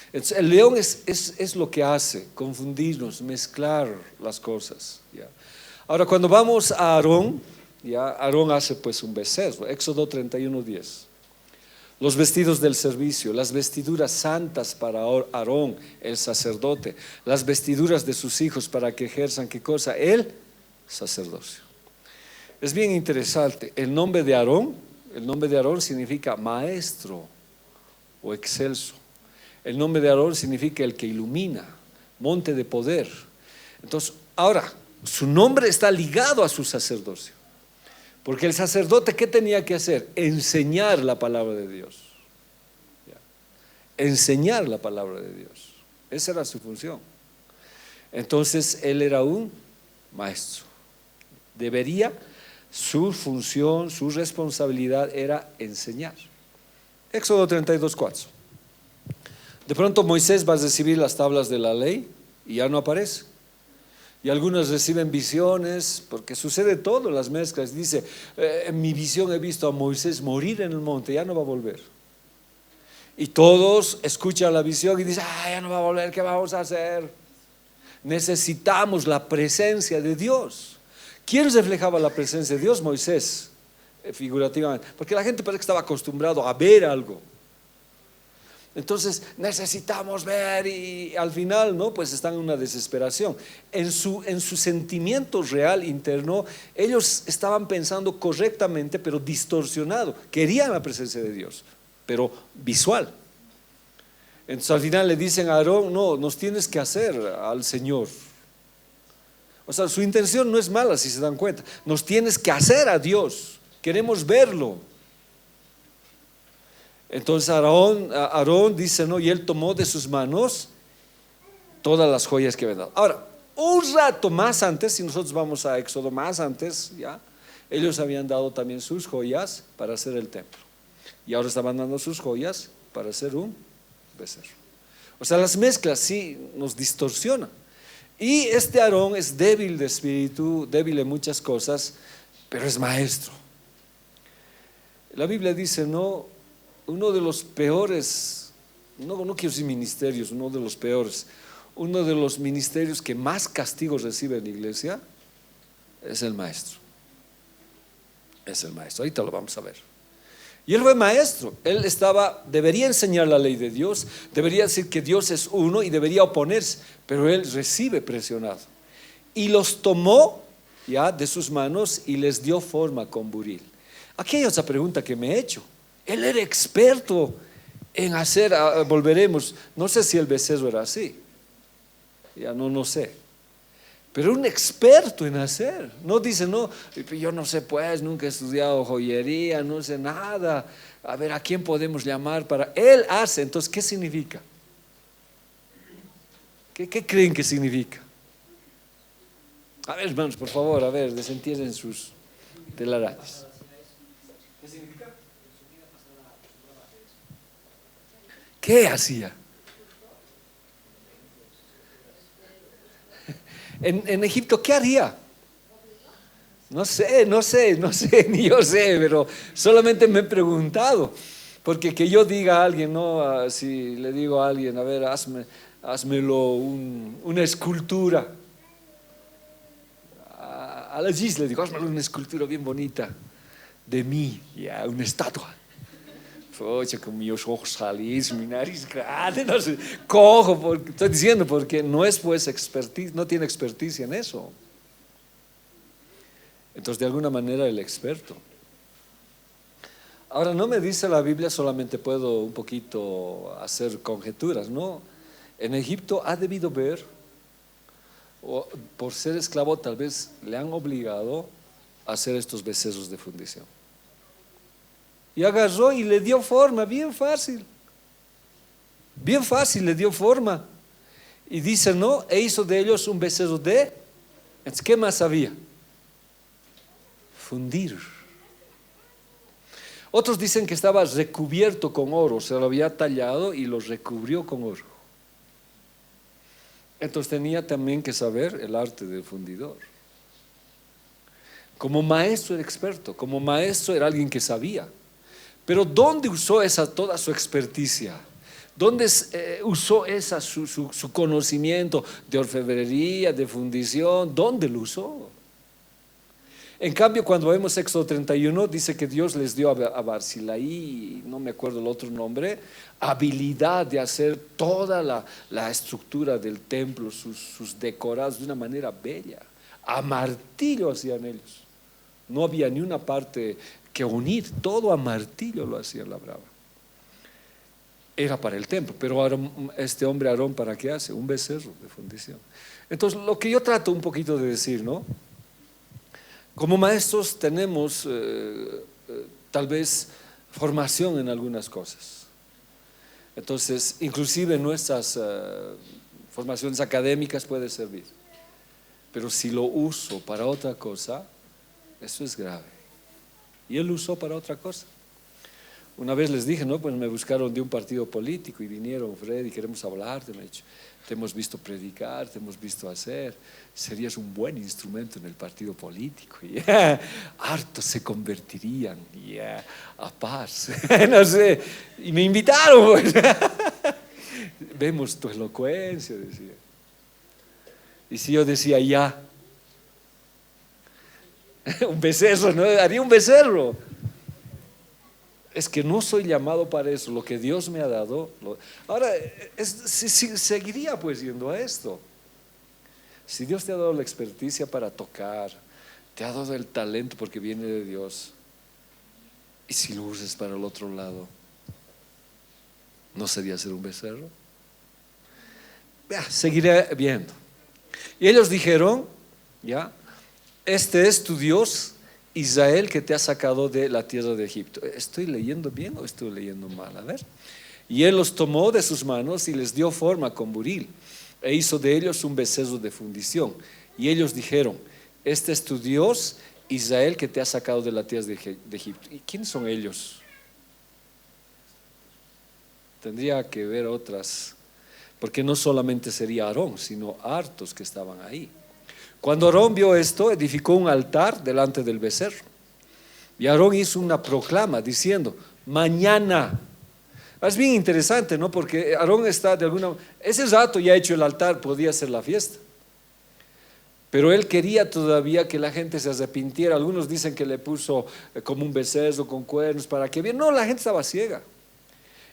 Entonces, el león es lo que hace, confundirnos, mezclar las cosas. Ahora, cuando vamos a Aarón, Aarón hace pues un becerro. Éxodo 31:10. Los vestidos del servicio, las vestiduras santas para Aarón, el sacerdote, las vestiduras de sus hijos para que ejerzan, ¿qué cosa? El sacerdocio. Es bien interesante, el nombre de Aarón significa maestro o excelso. El nombre de Aarón significa el que ilumina, monte de poder. Entonces, ahora, su nombre está ligado a su sacerdocio. Porque el sacerdote, ¿qué tenía que hacer? Enseñar la palabra de Dios. Enseñar la palabra de Dios. Esa era su función. Entonces, él era un maestro. Su función, su responsabilidad era enseñar. Éxodo 32:4. De pronto Moisés va a recibir las tablas de la ley y ya no aparece. Y algunos reciben visiones, porque sucede todo en las mezclas. Dice, en mi visión he visto a Moisés morir en el monte, ya no va a volver. Y todos escuchan la visión y dicen, ya no va a volver, ¿qué vamos a hacer? Necesitamos la presencia de Dios. ¿Quién reflejaba la presencia de Dios? Moisés, figurativamente. Porque la gente parece que estaba acostumbrado a ver algo. Entonces necesitamos ver y al final, ¿no? Pues están en una desesperación. En su sentimiento real interno, ellos estaban pensando correctamente, pero distorsionado. Querían la presencia de Dios, pero visual. Entonces al final le dicen a Aarón, no, nos tienes que hacer al Señor. O sea, su intención no es mala, si se dan cuenta. Nos tienes que hacer a Dios. Queremos verlo. Entonces Aarón dice, no, y él tomó de sus manos todas las joyas que había dado. Ahora, un rato más antes, si nosotros vamos a Éxodo más antes, ya, ellos habían dado también sus joyas para hacer el templo. Y ahora estaban dando sus joyas para hacer un becerro. O sea, las mezclas sí nos distorsionan. Y este Aarón es débil de espíritu, débil en muchas cosas, pero es maestro. La Biblia dice, no, uno de los peores, no quiero decir ministerios, uno de los peores, uno de los ministerios que más castigos recibe en la iglesia es el maestro. Es el maestro, ahorita lo vamos a ver. Y él fue maestro, debería enseñar la ley de Dios, debería decir que Dios es uno y debería oponerse, pero él recibe presionado. Y los tomó ya de sus manos y les dio forma con buril. Aquí hay otra pregunta que me he hecho. Él era experto en hacer, volveremos, no sé si el becerro era así, ya no sé. Pero un experto en hacer. No dice, no, yo no sé pues, nunca he estudiado joyería, no sé nada. A ver, ¿a quién podemos llamar para...? Él hace, entonces, ¿qué significa? ¿Qué creen que significa? A ver, hermanos, por favor, a ver, desentierren sus telarañas. ¿Qué significa? ¿Qué hacía? En Egipto, ¿qué haría? No sé, ni yo sé, pero solamente me he preguntado. Porque que yo diga a alguien, no, si le digo a alguien, a ver, házmelo una escultura. A la Gis le digo, házmelo una escultura bien bonita de mí, ya, una estatua. Oye, con mis ojos salidos, mi nariz grande, no sé, cojo, estoy diciendo porque no es pues expertise, no tiene experticia en eso. Entonces de alguna manera el experto. Ahora no me dice la Biblia, solamente puedo un poquito hacer conjeturas, ¿no? En Egipto ha debido ver, o por ser esclavo tal vez le han obligado a hacer estos becerros de fundición. Y agarró y le dio forma, bien fácil le dio forma. Y dice, no, e hizo de ellos un becerro de, entonces, ¿qué más había? Fundir. Otros dicen que estaba recubierto con oro, se lo había tallado y lo recubrió con oro. Entonces tenía también que saber el arte del fundidor. Como maestro era experto, como maestro era alguien que sabía. Pero ¿dónde usó toda su experticia? ¿Dónde usó su conocimiento de orfebrería, de fundición? ¿Dónde lo usó? En cambio, cuando vemos Éxodo 31, dice que Dios les dio a Barzilai, no me acuerdo el otro nombre, habilidad de hacer toda la estructura del templo, sus decorados de una manera bella. A martillo hacían ellos. No había ni una parte que unir, todo a martillo lo hacía, labraba. Era para el templo, pero ahora este hombre Aarón, ¿para qué hace? Un becerro de fundición. Entonces, lo que yo trato un poquito de decir, ¿no? Como maestros tenemos tal vez formación en algunas cosas. Entonces, inclusive nuestras formaciones académicas puede servir. Pero si lo uso para otra cosa, eso es grave. Y él lo usó para otra cosa. Una vez les dije, no, pues me buscaron de un partido político y vinieron, Freddy, queremos hablarte, me han dicho, te hemos visto predicar, te hemos visto hacer, serías un buen instrumento en el partido político. Y hartos se convertirían a paz, no sé, y me invitaron, pues. Vemos tu elocuencia, decía. Y si yo decía ya, un becerro, ¿no? Haría un becerro. Es que no soy llamado para eso, lo que Dios me ha dado. Ahora, seguiría pues yendo a esto. Si Dios te ha dado la experticia para tocar, te ha dado el talento porque viene de Dios, y si lo usas para el otro lado, ¿no sería ser un becerro? Seguiré viendo. Y ellos dijeron, ya, este es tu Dios Israel que te ha sacado de la tierra de Egipto. ¿Estoy leyendo bien o estoy leyendo mal? A ver. Y él los tomó de sus manos y les dio forma con buril e hizo de ellos un becerro de fundición. Y ellos dijeron, este es tu Dios Israel que te ha sacado de la tierra de Egipto. ¿Y quiénes son ellos? Tendría que ver otras, porque no solamente sería Aarón, sino hartos que estaban ahí. Cuando Aarón vio esto, edificó un altar delante del becerro. Y Aarón hizo una proclama diciendo, mañana. Es bien interesante, ¿no? Porque Aarón está de alguna manera, ese rato ya hecho el altar, podía ser la fiesta. Pero él quería todavía que la gente se arrepintiera. Algunos dicen que le puso como un becerro con cuernos para que viera. No, la gente estaba ciega.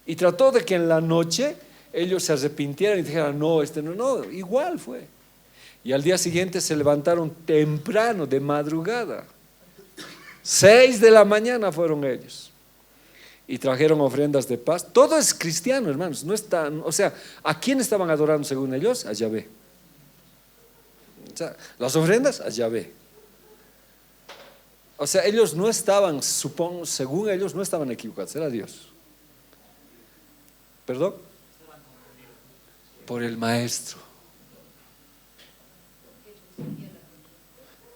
Y trató de que en la noche ellos se arrepintieran y dijeran, no, no, igual fue. Y al día siguiente se levantaron temprano, de madrugada. 6 de la mañana fueron ellos. Y trajeron ofrendas de paz. Todo es cristiano, hermanos. No están, o sea, ¿a quién estaban adorando según ellos? A Yahvé. O sea, las ofrendas a Yahvé. O sea, ellos no estaban, supongo, según ellos, no estaban equivocados, era Dios. ¿Perdón? Por el maestro.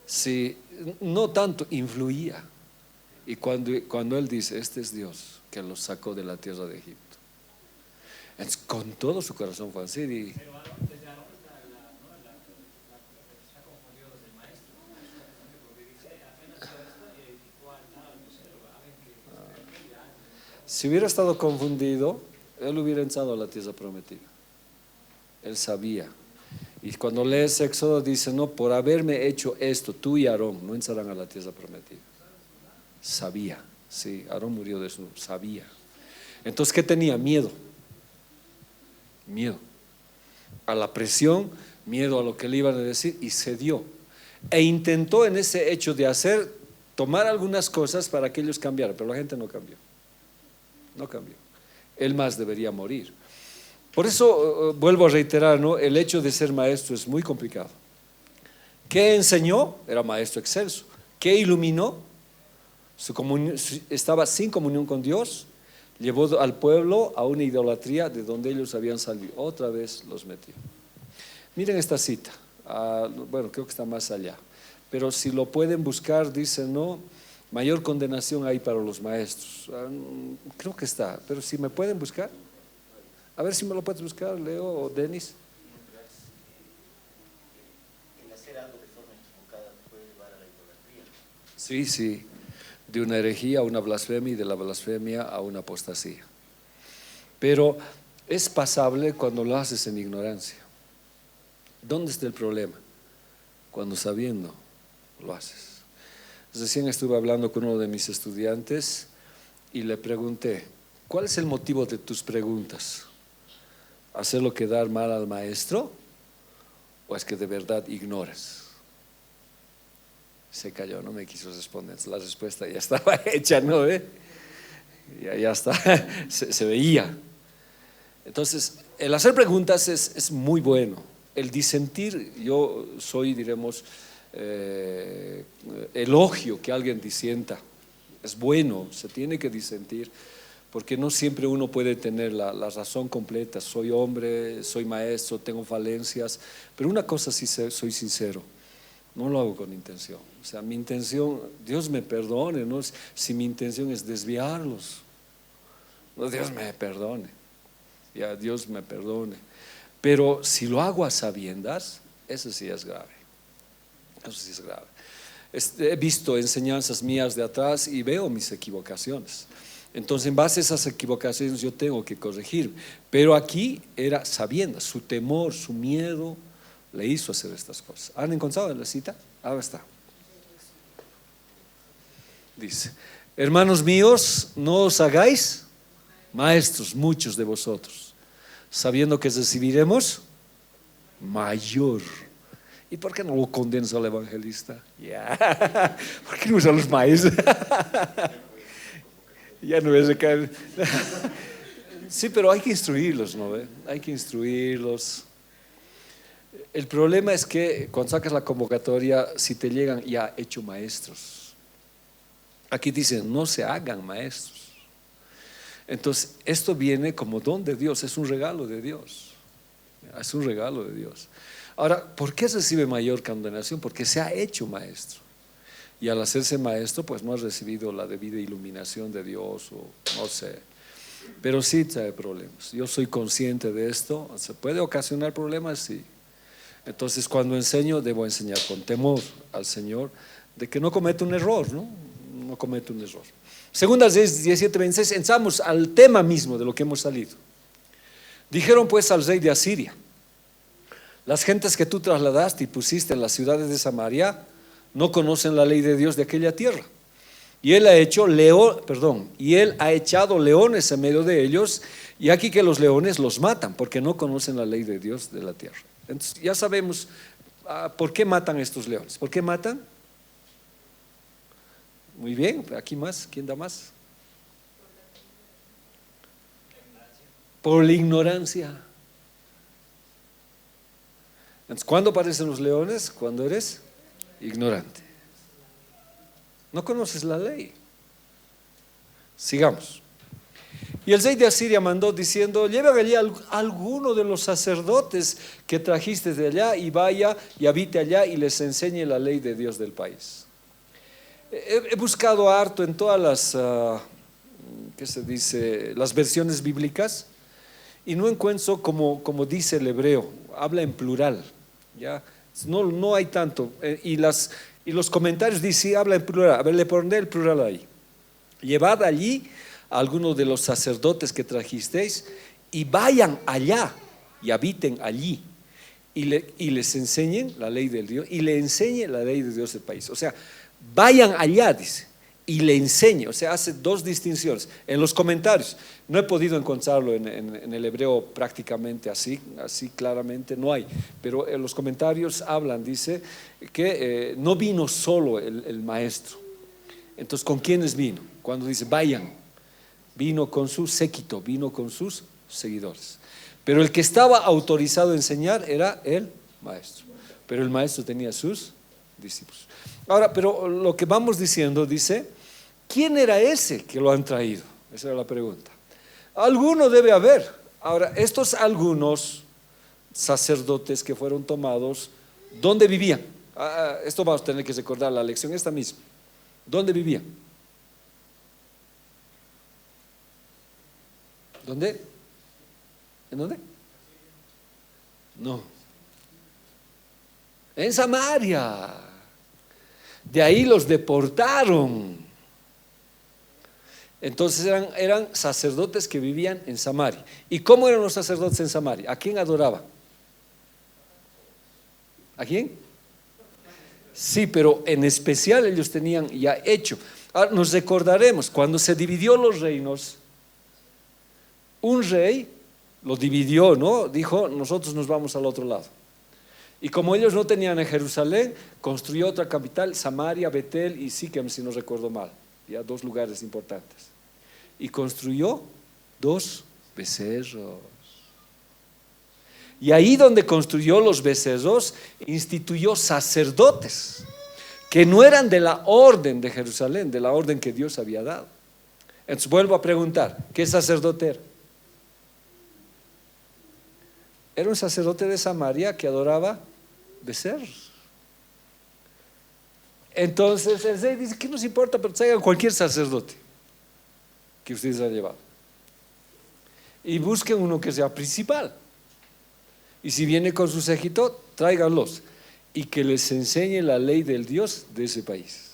Sí, no tanto, influía. Y cuando él dice, este es Dios que los sacó de la tierra de Egipto, entonces, con todo su corazón fue así. Pero desde Aarón está está confundido desde el maestro, porque dice, apenas hizo esto y edificó altar al becerro. Si hubiera estado confundido, él hubiera entrado a la tierra prometida. Él sabía. Y cuando lees Éxodo dice, no, por haberme hecho esto, tú y Aarón no entrarán a la tierra prometida. Sabía, sí, Aarón murió de eso, sabía. Entonces, ¿qué tenía? Miedo. Miedo a la presión, miedo a lo que le iban a decir, y cedió. E intentó en ese hecho de tomar algunas cosas para que ellos cambiaran, pero la gente no cambió. No cambió. Él más debería morir. Por eso vuelvo a reiterar, ¿no? El hecho de ser maestro es muy complicado. ¿Qué enseñó? Era maestro excelso. ¿Qué iluminó? Estaba sin comunión con Dios, llevó al pueblo a una idolatría de donde ellos habían salido. Otra vez los metió. Miren esta cita. Bueno, creo que está más allá. Pero si lo pueden buscar, dice, no, mayor condenación hay para los maestros. Creo que está, pero si me pueden buscar. A ver si me lo puedes buscar, Leo o Denis. El hacer algo de forma equivocada puede llevar a la idolatría. Sí, sí, de una herejía a una blasfemia y de la blasfemia a una apostasía. Pero es pasable cuando lo haces en ignorancia. ¿Dónde está el problema? Cuando sabiendo lo haces. Recién estuve hablando con uno de mis estudiantes y le pregunté, ¿cuál es el motivo de tus preguntas? ¿Hacerlo quedar mal al maestro? ¿O es que de verdad ignoras? Se calló, no me quiso responder. La respuesta ya estaba hecha, ¿no? Ya está, se veía. Entonces, el hacer preguntas es muy bueno. El disentir, yo soy, diremos, elogio que alguien disienta. Es bueno, se tiene que disentir, porque no siempre uno puede tener la razón completa. Soy hombre, soy maestro, tengo falencias, pero una cosa sí soy sincero, no lo hago con intención. O sea, mi intención, Dios me perdone, ¿no? Si mi intención es desviarlos, no, Dios me perdone, ya Dios me perdone. Pero si lo hago a sabiendas, eso sí es grave. Eso sí es grave. He visto enseñanzas mías de atrás y veo mis equivocaciones. Entonces, en base a esas equivocaciones yo tengo que corregir. Pero aquí era sabiendo, su temor, su miedo le hizo hacer estas cosas. ¿Han encontrado la cita? Ahora está. Dice, Hermanos míos, no os hagáis maestros, muchos de vosotros, sabiendo que recibiremos mayor. ¿Y por qué no lo condenas al evangelista? Ya, ¿por qué no usan los maestros? Ya no es de caer. Sí, pero hay que instruirlos, ¿no? Hay que instruirlos. El problema es que cuando sacas la convocatoria, si te llegan ya hecho maestros, aquí dicen no se hagan maestros. Entonces esto viene como don de Dios, es un regalo de Dios, es un regalo de Dios. Ahora, ¿por qué recibe mayor condenación? Porque se ha hecho maestro, y al hacerse maestro pues no ha recibido la debida iluminación de Dios, o no sé, pero sí trae problemas. Yo soy consciente de esto. ¿Se puede ocasionar problemas? Sí. Entonces cuando enseño, debo enseñar con temor al Señor de que no cometa un error, no cometa un error. Segunda 17:26, entramos al tema mismo de lo que hemos salido. Dijeron pues al rey de Asiria: las gentes que tú trasladaste y pusiste en las ciudades de Samaria no conocen la ley de Dios de aquella tierra. Y él ha echado leones en medio de ellos, y aquí que los leones los matan, porque no conocen la ley de Dios de la tierra. Entonces ya sabemos por qué matan estos leones. ¿Por qué matan? Muy bien, aquí más, ¿quién da más? Por la ignorancia. Entonces, ¿cuándo aparecen los leones? Cuando eres ignorante. No conoces la ley. Sigamos. Y el rey de Asiria mandó diciendo: lleven allí alguno de los sacerdotes que trajiste de allá, y vaya y habite allá y les enseñe la ley de Dios del país. He buscado harto en todas las, ¿qué se dice?, las versiones bíblicas, y no encuentro como dice el hebreo, habla en plural, ¿ya? No hay tanto, y los comentarios dicen, sí, habla en plural. A ver, le pondré el plural ahí. Llevad allí a algunos de los sacerdotes que trajisteis, y vayan allá y habiten allí, y les enseñen la ley del Dios, y le enseñe la ley de Dios del país. O sea, vayan allá, dice, y le enseñe. O sea, hace dos distinciones. En los comentarios, no he podido encontrarlo en el hebreo prácticamente así claramente, no hay. Pero en los comentarios hablan, dice, que no vino solo el maestro. Entonces, ¿con quiénes vino? Cuando dice vayan, vino con su séquito, vino con sus seguidores. Pero el que estaba autorizado a enseñar era el maestro. Pero el maestro tenía sus discípulos. Ahora, pero lo que vamos diciendo, dice, ¿quién era ese que lo han traído? Esa era la pregunta. Alguno debe haber. Ahora, estos algunos sacerdotes que fueron tomados, ¿dónde vivían? Esto vamos a tener que recordar la lección esta misma. ¿Dónde vivían? ¿Dónde? ¿En dónde? No. En Samaria. De ahí los deportaron. Entonces eran sacerdotes que vivían en Samaria. ¿Y cómo eran los sacerdotes en Samaria? ¿A quién adoraban? ¿A quién? Sí, pero en especial ellos tenían ya hecho. Ahora nos recordaremos, cuando se dividió los reinos, un rey lo dividió, ¿no? Dijo, nosotros nos vamos al otro lado. Y como ellos no tenían en Jerusalén, construyó otra capital, Samaria, Betel y Siquem, si no recuerdo mal, ya dos lugares importantes. Y construyó 2 becerros. Y ahí donde construyó los becerros, instituyó sacerdotes que no eran de la orden de Jerusalén, de la orden que Dios había dado. Entonces vuelvo a preguntar, ¿qué sacerdote era? Era un sacerdote de Samaria que adoraba becerros. Entonces el rey dice, ¿qué nos importa? Pero traigan cualquier sacerdote que ustedes han llevado y busquen uno que sea principal, y si viene con su séquito, tráiganlos y que les enseñe la ley del Dios de ese país.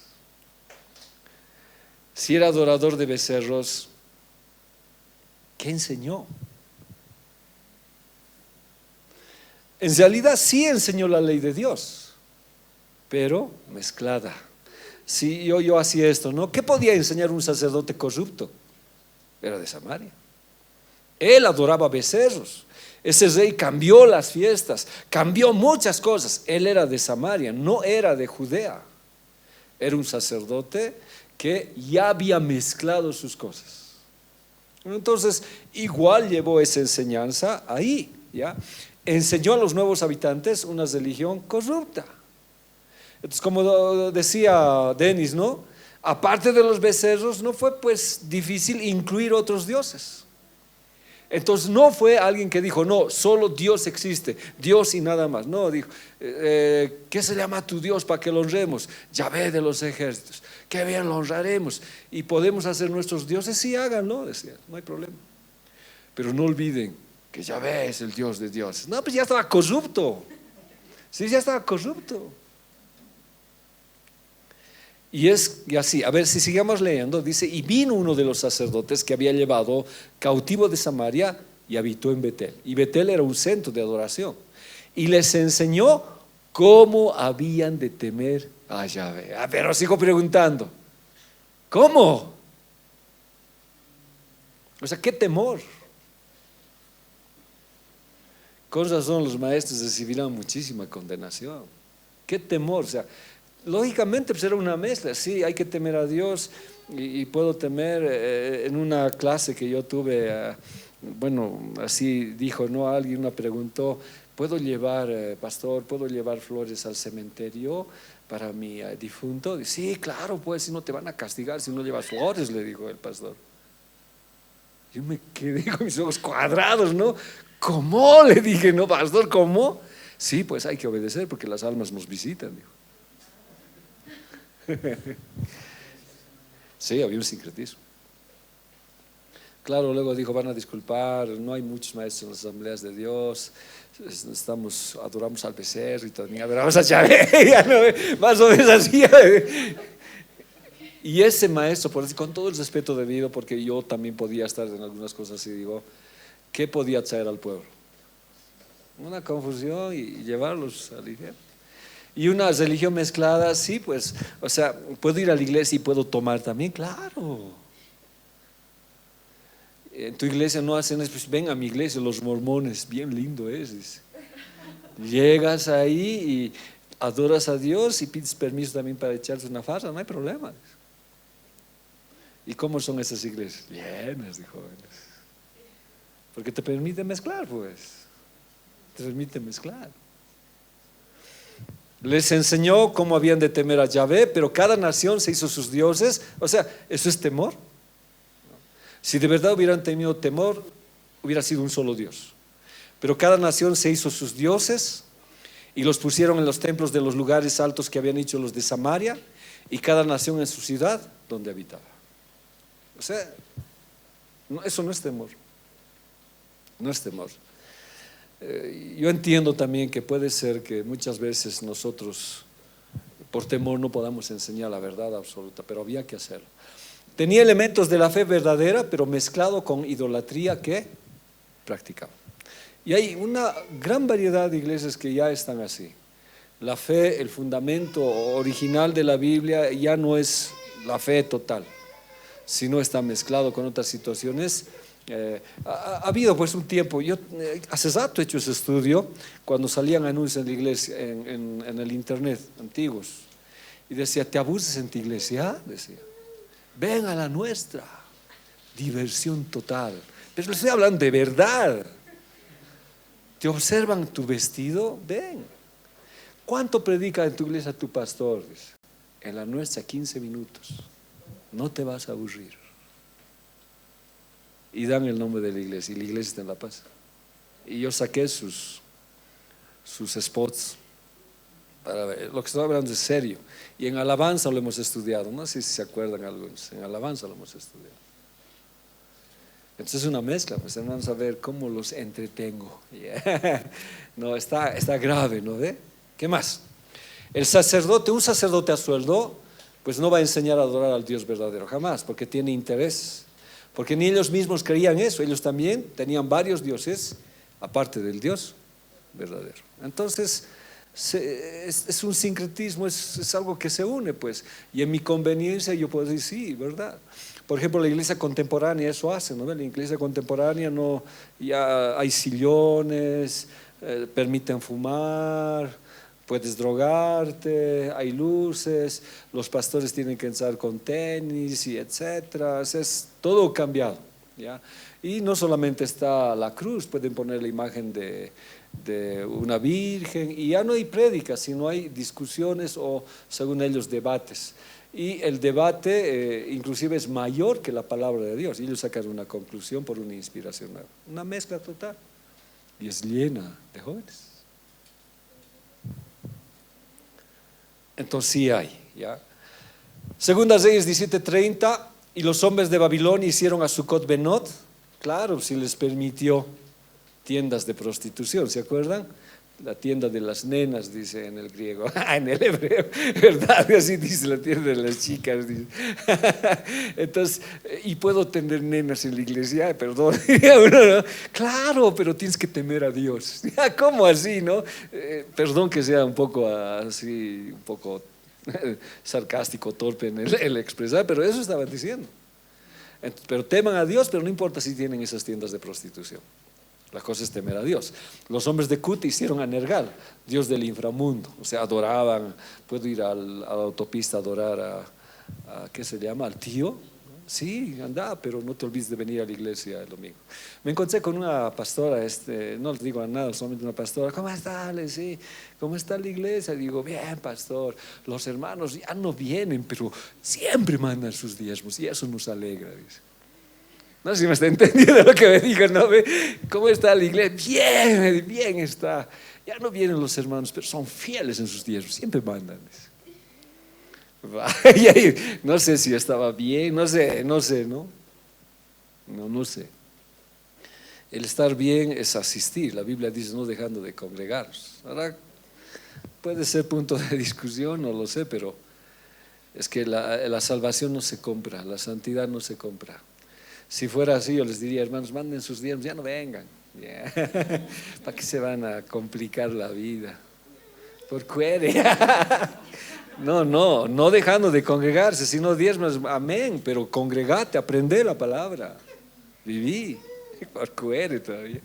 Si era adorador de becerros, ¿qué enseñó? En realidad sí enseñó la ley de Dios, pero mezclada. si yo hacía esto, ¿no? ¿Qué podía enseñar un sacerdote corrupto? Era de Samaria. Él adoraba becerros. Ese rey cambió las fiestas, cambió muchas cosas. Él era de Samaria, no era de Judea. Era un sacerdote que ya había mezclado sus cosas. Entonces, igual llevó esa enseñanza ahí, ¿ya? Enseñó a los nuevos habitantes una religión corrupta. Entonces, como decía Denis, ¿no? Aparte de los becerros, no fue pues difícil incluir otros dioses. Entonces no fue alguien que dijo, no, solo Dios existe, Dios y nada más. No, dijo, ¿qué se llama tu Dios para que lo honremos? Yahvé de los ejércitos, qué bien lo honraremos. Y podemos hacer nuestros dioses, sí, háganlo, decía, no hay problema. Pero no olviden que Yahvé es el Dios de dioses. No, pues ya estaba corrupto. Sí, ya estaba corrupto. Y así, a ver si sigamos leyendo, dice, y vino uno de los sacerdotes que había llevado cautivo de Samaria y habitó en Betel. Y Betel era un centro de adoración. Y les enseñó cómo habían de temer a Yahvé. Pero sigo preguntando, ¿cómo? O sea, ¿qué temor? Con razón los maestros recibirán muchísima condenación. ¿Qué temor? O sea, lógicamente pues era una mezcla, sí, hay que temer a Dios y puedo temer. En una clase que yo tuve, bueno, así dijo, ¿no? Alguien me preguntó, ¿puedo llevar, pastor, puedo llevar flores al cementerio para mi difunto? Dice, sí, claro, pues, si no te van a castigar si no llevas flores, le dijo el pastor. Yo me quedé con mis ojos cuadrados, ¿no? ¿Cómo? Le dije, no, pastor, ¿cómo? Sí, pues hay que obedecer porque las almas nos visitan, dijo. Sí, había un sincretismo. Claro, luego dijo, van a disculpar, no hay muchos maestros en las asambleas de Dios, adoramos al becerro y también adoramos a Yahvé, más o menos así. Y ese maestro, por decir, con todo el respeto debido, porque yo también podía estar en algunas cosas y digo, ¿qué podía traer al pueblo? Una confusión y llevarlos a la iglesia. Y una religión mezclada, sí, pues, o sea, puedo ir a la iglesia y puedo tomar también, claro. En tu iglesia no hacen eso, pues ven a mi iglesia, los mormones, bien lindo es, dice. Llegas ahí y adoras a Dios y pides permiso también para echarse una farra, no hay problema. ¿Y cómo son esas iglesias? Llenas de jóvenes. Porque te permite mezclar, pues. Te permite mezclar. Les enseñó cómo habían de temer a Yahvé, pero cada nación se hizo sus dioses. O sea, ¿eso es temor? Si de verdad hubieran tenido temor, hubiera sido un solo Dios. Pero cada nación se hizo sus dioses y los pusieron en los templos de los lugares altos que habían hecho los de Samaria, y cada nación en su ciudad donde habitaba. O sea, eso no es temor. No es temor. Yo entiendo también que puede ser que muchas veces nosotros por temor no podamos enseñar la verdad absoluta, pero había que hacerlo. Tenía elementos de la fe verdadera, pero mezclado con idolatría que practicaba. Y hay una gran variedad de iglesias que ya están así. La fe, el fundamento original de la Biblia ya no es la fe total, sino está mezclado con otras situaciones. Ha habido pues un tiempo, yo hace rato he hecho ese estudio, cuando salían anuncios en la iglesia, en el internet, antiguos, y decía, ¿te aburres en tu iglesia? Decía, ven a la nuestra, diversión total. Pero le estoy hablando de verdad. ¿Te observan tu vestido? Ven. ¿Cuánto predica en tu iglesia tu pastor? Dice, en la nuestra 15 minutos, no te vas a aburrir. Y dan el nombre de la iglesia, y la iglesia está en La Paz. Y yo saqué sus spots para ver. Lo que estoy hablando es serio. Y en alabanza lo hemos estudiado, no sé si se acuerdan algunos, en alabanza lo hemos estudiado. Entonces es una mezcla, pues vamos a ver cómo los entretengo. No, está grave, ¿no ve? ¿Qué más? El sacerdote, un sacerdote a sueldo, pues no va a enseñar a adorar al Dios verdadero, jamás, porque tiene interés. Porque ni ellos mismos creían eso, ellos también tenían varios dioses aparte del Dios verdadero. Entonces Es un sincretismo, es algo que se une, pues. Y en mi conveniencia yo puedo decir, sí, ¿verdad? Por ejemplo, la iglesia contemporánea eso hace, ¿no? La iglesia contemporánea no, ya hay sillones, permiten fumar, puedes drogarte, hay luces, los pastores tienen que entrar con tenis y etcétera. Es todo cambiado, ¿ya? Y no solamente está la cruz, pueden poner la imagen de una virgen y ya no hay prédicas, sino hay discusiones o, según ellos, debates. Y el debate inclusive es mayor que la palabra de Dios. Y ellos sacan una conclusión por una inspiración nueva. Una mezcla total. Y es llena de jóvenes. Entonces sí hay, ¿ya? Segunda Reyes 17:30, y los hombres de Babilonia hicieron a Sucot Benot. Claro, si les permitió tiendas de prostitución, ¿se acuerdan? La tienda de las nenas, dice en el griego, en el hebreo, ¿verdad? Así dice la tienda de las chicas, dice. Entonces, y puedo tener nenas en la iglesia, perdón, ¿no? Claro, pero tienes que temer a Dios. ¿Cómo así, no? Perdón que sea un poco así, un poco sarcástico, torpe en el expresar, pero eso estaban diciendo. Pero teman a Dios, pero no importa si tienen esas tiendas de prostitución. La cosa es temer a Dios. Los hombres de Cut hicieron a Nergal, dios del inframundo. O sea, adoraban. Puedo ir a la autopista a adorar a ¿qué se llama? Al tío. Sí, anda, pero no te olvides de venir a la iglesia el domingo. Me encontré con una pastora, no les digo nada, solamente una pastora. ¿Cómo está? Le sí, ¿cómo está la iglesia? Digo, bien, pastor. Los hermanos ya no vienen, pero siempre mandan sus diezmos y eso nos alegra, dice. No sé si me está entendiendo lo que me dijo, ¿no? ¿Cómo está la iglesia? Bien, bien está. Ya no vienen los hermanos, pero son fieles en sus diezmos, siempre mandan. No sé si estaba bien, no sé, ¿no? No sé. El estar bien es asistir. La Biblia dice no dejando de congregaros. Ahora puede ser punto de discusión, no lo sé, pero es que la salvación no se compra, la santidad no se compra. Si fuera así, yo les diría, hermanos, manden sus diezmos, ya no vengan. ¿Para qué se van a complicar la vida? Por cuere. No dejando de congregarse, sino diezmos, amén, pero congregate, aprende la palabra, viví, por cuere todavía.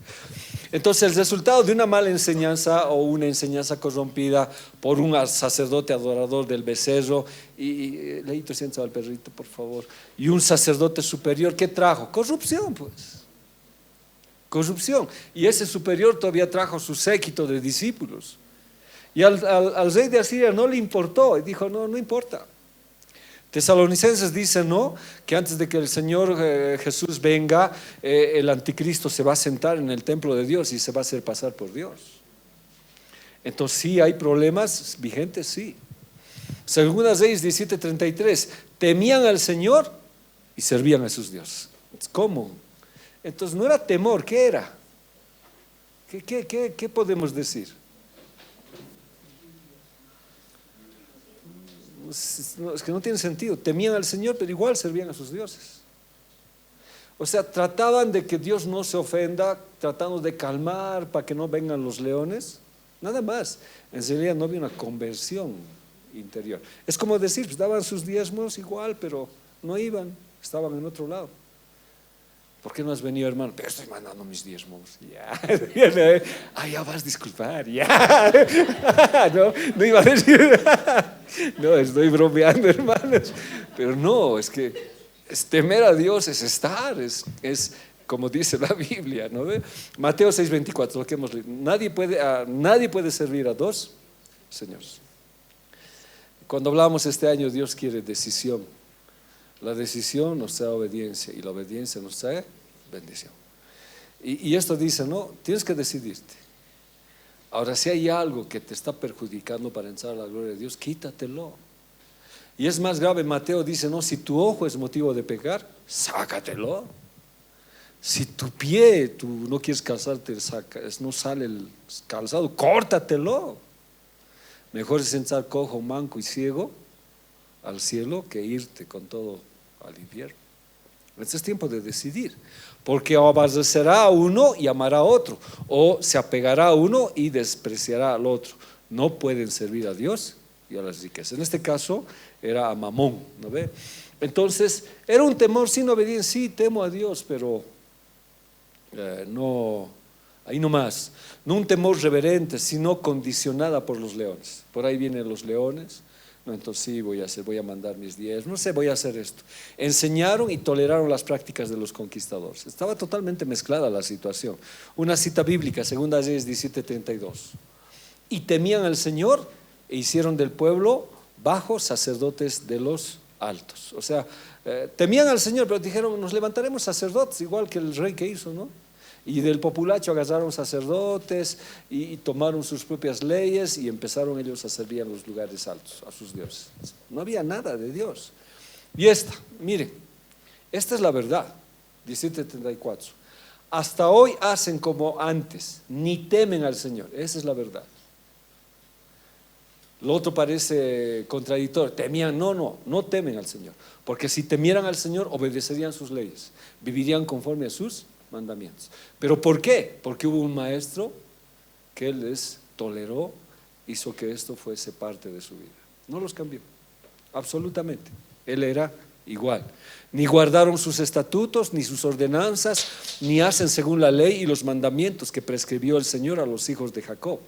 Entonces el resultado de una mala enseñanza o una enseñanza corrompida por un sacerdote adorador del becerro, y Leito, siéntate al perrito por favor, y un sacerdote superior, ¿qué trajo? Corrupción, pues, corrupción. Y ese superior todavía trajo su séquito de discípulos. Y al rey de Asiria no le importó, y dijo, no importa. Tesalonicenses dicen, ¿no?, que antes de que el Señor Jesús venga, el anticristo se va a sentar en el templo de Dios y se va a hacer pasar por Dios. Entonces sí hay problemas vigentes, sí. Segunda Reyes 17:33, temían al Señor y servían a sus dioses. ¿Cómo? Entonces no era temor, ¿qué era? ¿Qué podemos decir? No, es que no tiene sentido. Temían al Señor, pero igual servían a sus dioses. O sea, trataban de que Dios no se ofenda, tratando de calmar para que no vengan los leones, nada más. En realidad no había una conversión interior. Es como decir, pues daban sus diezmos igual, pero no iban, estaban en otro lado. ¿Por qué no has venido, hermano? Pero estoy mandando mis diezmos. Ya. Ya vas a disculpar. Ya. No iba a decir. No, estoy bromeando, hermanos. Pero no, es que temer a Dios es estar, es como dice la Biblia, ¿no? Mateo 6:24, lo que hemos leído. Nadie puede servir a dos señores. Cuando hablamos este año, Dios quiere decisión. La decisión nos trae obediencia y la obediencia nos trae bendición. Y esto dice, no, tienes que decidirte. Ahora, si hay algo que te está perjudicando para entrar a la gloria de Dios, quítatelo. Y es más grave, Mateo dice, no, si tu ojo es motivo de pecar, sácatelo. Si tu pie, tú no quieres calzarte, no sale el calzado, córtatelo. Mejor es entrar cojo, manco y ciego al cielo que irte con todo al infierno. Este es tiempo de decidir, porque aborrecerá a uno y amará a otro, o se apegará a uno y despreciará al otro. No pueden servir a Dios y a las riquezas. En este caso era a Mamón, ¿no ve? Entonces era un temor sin obediencia. Sí, temo a Dios, pero no, ahí no más. No un temor reverente, sino condicionada por los leones. Por ahí vienen los leones. No, entonces sí, voy a mandar mis 10, no sé, voy a hacer esto. Enseñaron y toleraron las prácticas de los conquistadores. Estaba totalmente mezclada la situación. Una cita bíblica, 2 Reyes 17:32. Y temían al Señor e hicieron del pueblo bajos sacerdotes de los altos. O sea, temían al Señor, pero dijeron, nos levantaremos sacerdotes, igual que el rey que hizo, ¿no? Y del populacho agarraron sacerdotes y tomaron sus propias leyes y empezaron ellos a servir en los lugares altos, a sus dioses. No había nada de Dios. Y miren, esta es la verdad, 17:34. Hasta hoy hacen como antes, ni temen al Señor. Esa es la verdad. Lo otro parece contradictorio. Temían, no temen al Señor. Porque si temieran al Señor, obedecerían sus leyes, vivirían conforme a sus mandamientos. ¿Pero por qué? Porque hubo un maestro que les toleró, hizo que esto fuese parte de su vida. No los cambió, absolutamente. Él era igual. Ni guardaron sus estatutos, ni sus ordenanzas, ni hacen según la ley y los mandamientos que prescribió el Señor a los hijos de Jacob,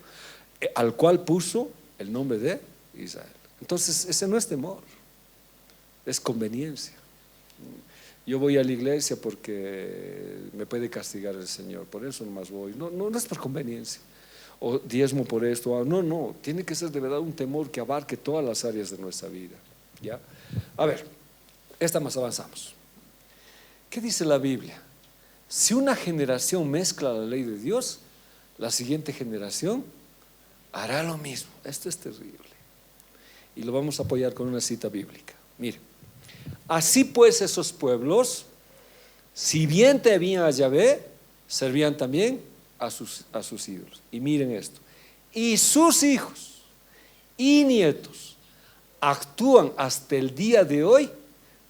al cual puso el nombre de Israel. Entonces ese no es temor, es conveniencia. Yo voy a la iglesia porque me puede castigar el Señor, por eso nomás voy. No es por conveniencia. O diezmo por esto. No, tiene que ser de verdad un temor que abarque todas las áreas de nuestra vida. ¿Ya? A ver, esta más avanzamos. ¿Qué dice la Biblia? Si una generación mezcla la ley de Dios, la siguiente generación hará lo mismo. Esto es terrible. Y lo vamos a apoyar con una cita bíblica. Mire. Así pues esos pueblos, si bien temían a Yahvé, servían también a sus ídolos. Y miren esto. Y sus hijos y nietos actúan hasta el día de hoy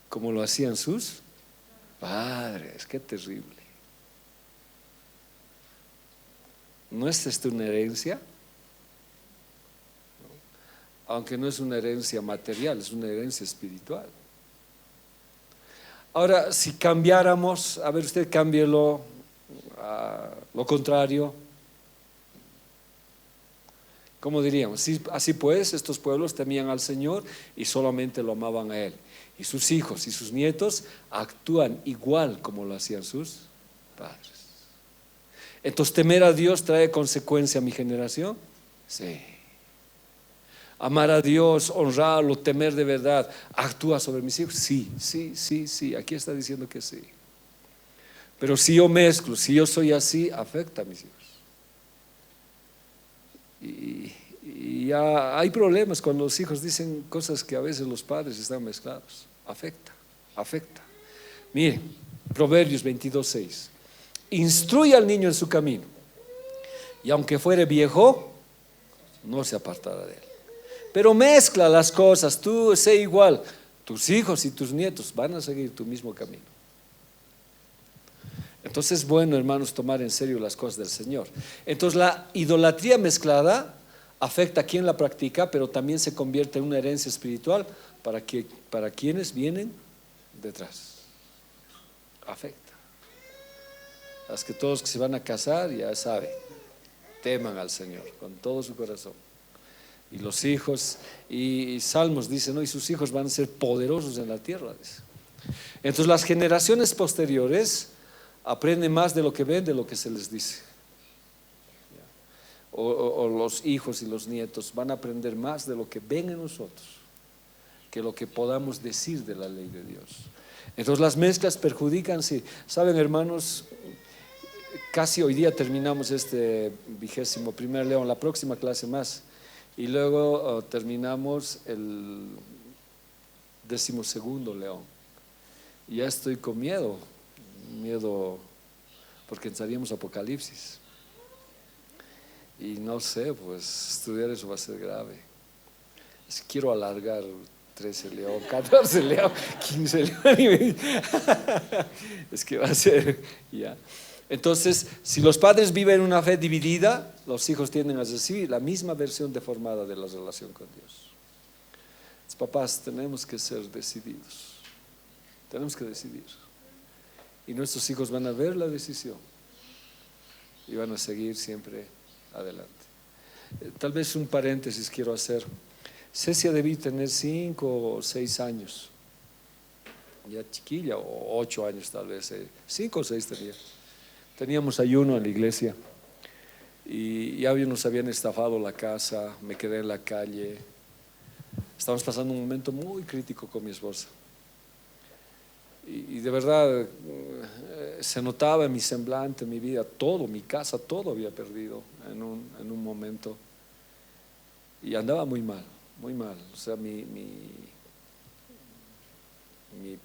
como lo hacían sus padres. Qué terrible. ¿No es esto una herencia? Aunque no es una herencia material, es una herencia espiritual. Ahora, si cambiáramos, a ver, usted cámbielo a lo contrario. ¿Cómo diríamos? Así pues, estos pueblos temían al Señor y solamente lo amaban a Él. Y sus hijos y sus nietos actúan igual como lo hacían sus padres. Entonces, ¿temer a Dios trae consecuencia a mi generación? Sí. Amar a Dios, honrarlo, temer de verdad, ¿actúa sobre mis hijos? Sí, aquí está diciendo que sí. Pero si yo mezclo, si yo soy así, afecta a mis hijos. Y ya hay problemas cuando los hijos dicen cosas que a veces los padres están mezclados. Afecta. Miren, Proverbios 22:6. Instruye al niño en su camino, y aunque fuere viejo, no se apartará de él. Pero mezcla las cosas, tú sé igual, tus hijos y tus nietos van a seguir tu mismo camino. Entonces es bueno, hermanos, tomar en serio las cosas del Señor. Entonces la idolatría mezclada afecta a quien la practica, pero también se convierte en una herencia espiritual para quienes vienen detrás. Afecta. Las que todos que se van a casar ya saben, teman al Señor con todo su corazón. Y los hijos, y Salmos dice, ¿no? Y sus hijos van a ser poderosos en la tierra, dice. Entonces las generaciones posteriores aprenden más de lo que ven de lo que se les dice. O los hijos y los nietos van a aprender más de lo que ven en nosotros que lo que podamos decir de la ley de Dios. Entonces las mezclas perjudican, sí. Saben, hermanos, casi hoy día terminamos este 21º león, la próxima clase más. Y luego terminamos el 12º león. Y ya estoy con miedo porque entraríamos a Apocalipsis. Y no sé, pues estudiar eso va a ser grave. Si quiero alargar 13 león, 14 león, 15 león. Es que va a ser ya. Entonces, si los padres viven una fe dividida, los hijos tienden a recibir la misma versión deformada de la relación con Dios. Los papás tenemos que ser decididos, tenemos que decidir. Y nuestros hijos van a ver la decisión y van a seguir siempre adelante. Tal vez un paréntesis quiero hacer. Cecia debí tener 5 o 6 años, ya chiquilla, o 8 años tal vez, 5 o 6 tenía. Teníamos ayuno en la iglesia y ya nos habían estafado la casa, me quedé en la calle. Estábamos pasando un momento muy crítico con mi esposa. Y de verdad se notaba en mi semblante, en mi vida, todo, mi casa, todo había perdido en un momento. Y andaba muy mal, muy mal. O sea, mi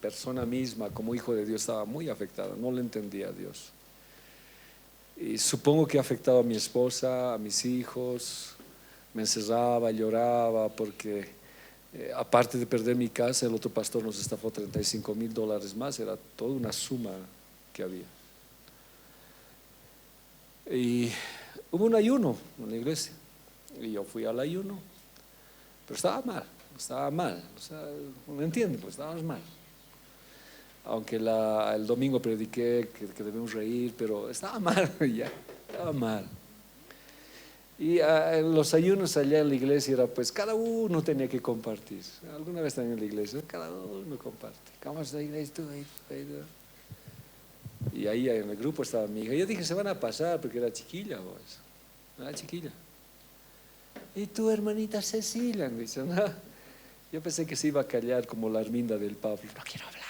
persona misma como hijo de Dios estaba muy afectada, no le entendía a Dios. Y supongo que ha afectado a mi esposa, a mis hijos. Me encerraba, lloraba porque aparte de perder mi casa, el otro pastor nos estafó $35,000 más, era toda una suma que había. Y hubo un ayuno en la iglesia y yo fui al ayuno, pero estaba mal, o sea, no entiende, pues estábamos mal. Aunque el domingo prediqué que debemos reír, pero estaba mal, ya, estaba mal. Y los ayunos allá en la iglesia era pues cada uno tenía que compartir. Alguna vez también en la iglesia, cada uno comparte. ¿Cómo está la iglesia? Y ahí en el grupo estaba mi hija. Yo dije, se van a pasar porque era chiquilla, pues. Era chiquilla. ¿Y tu hermanita Cecilia? Me dice, no. Yo pensé que se iba a callar como la Arminda del Pablo. No quiero hablar.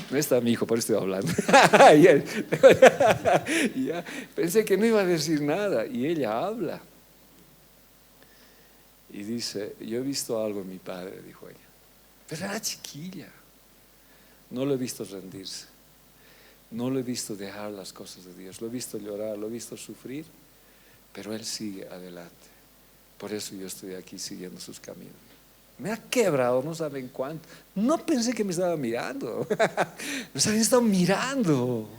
No está mi hijo, por eso estoy hablando. Ya, pensé que no iba a decir nada y ella habla y dice, yo he visto algo en mi padre, dijo ella, pero era chiquilla. No lo he visto rendirse, no lo he visto dejar las cosas de Dios, lo he visto llorar, lo he visto sufrir, pero él sigue adelante. Por eso yo estoy aquí siguiendo sus caminos. Me ha quebrado, no saben cuánto. No pensé que me estaba mirando. Nos habían estado mirando.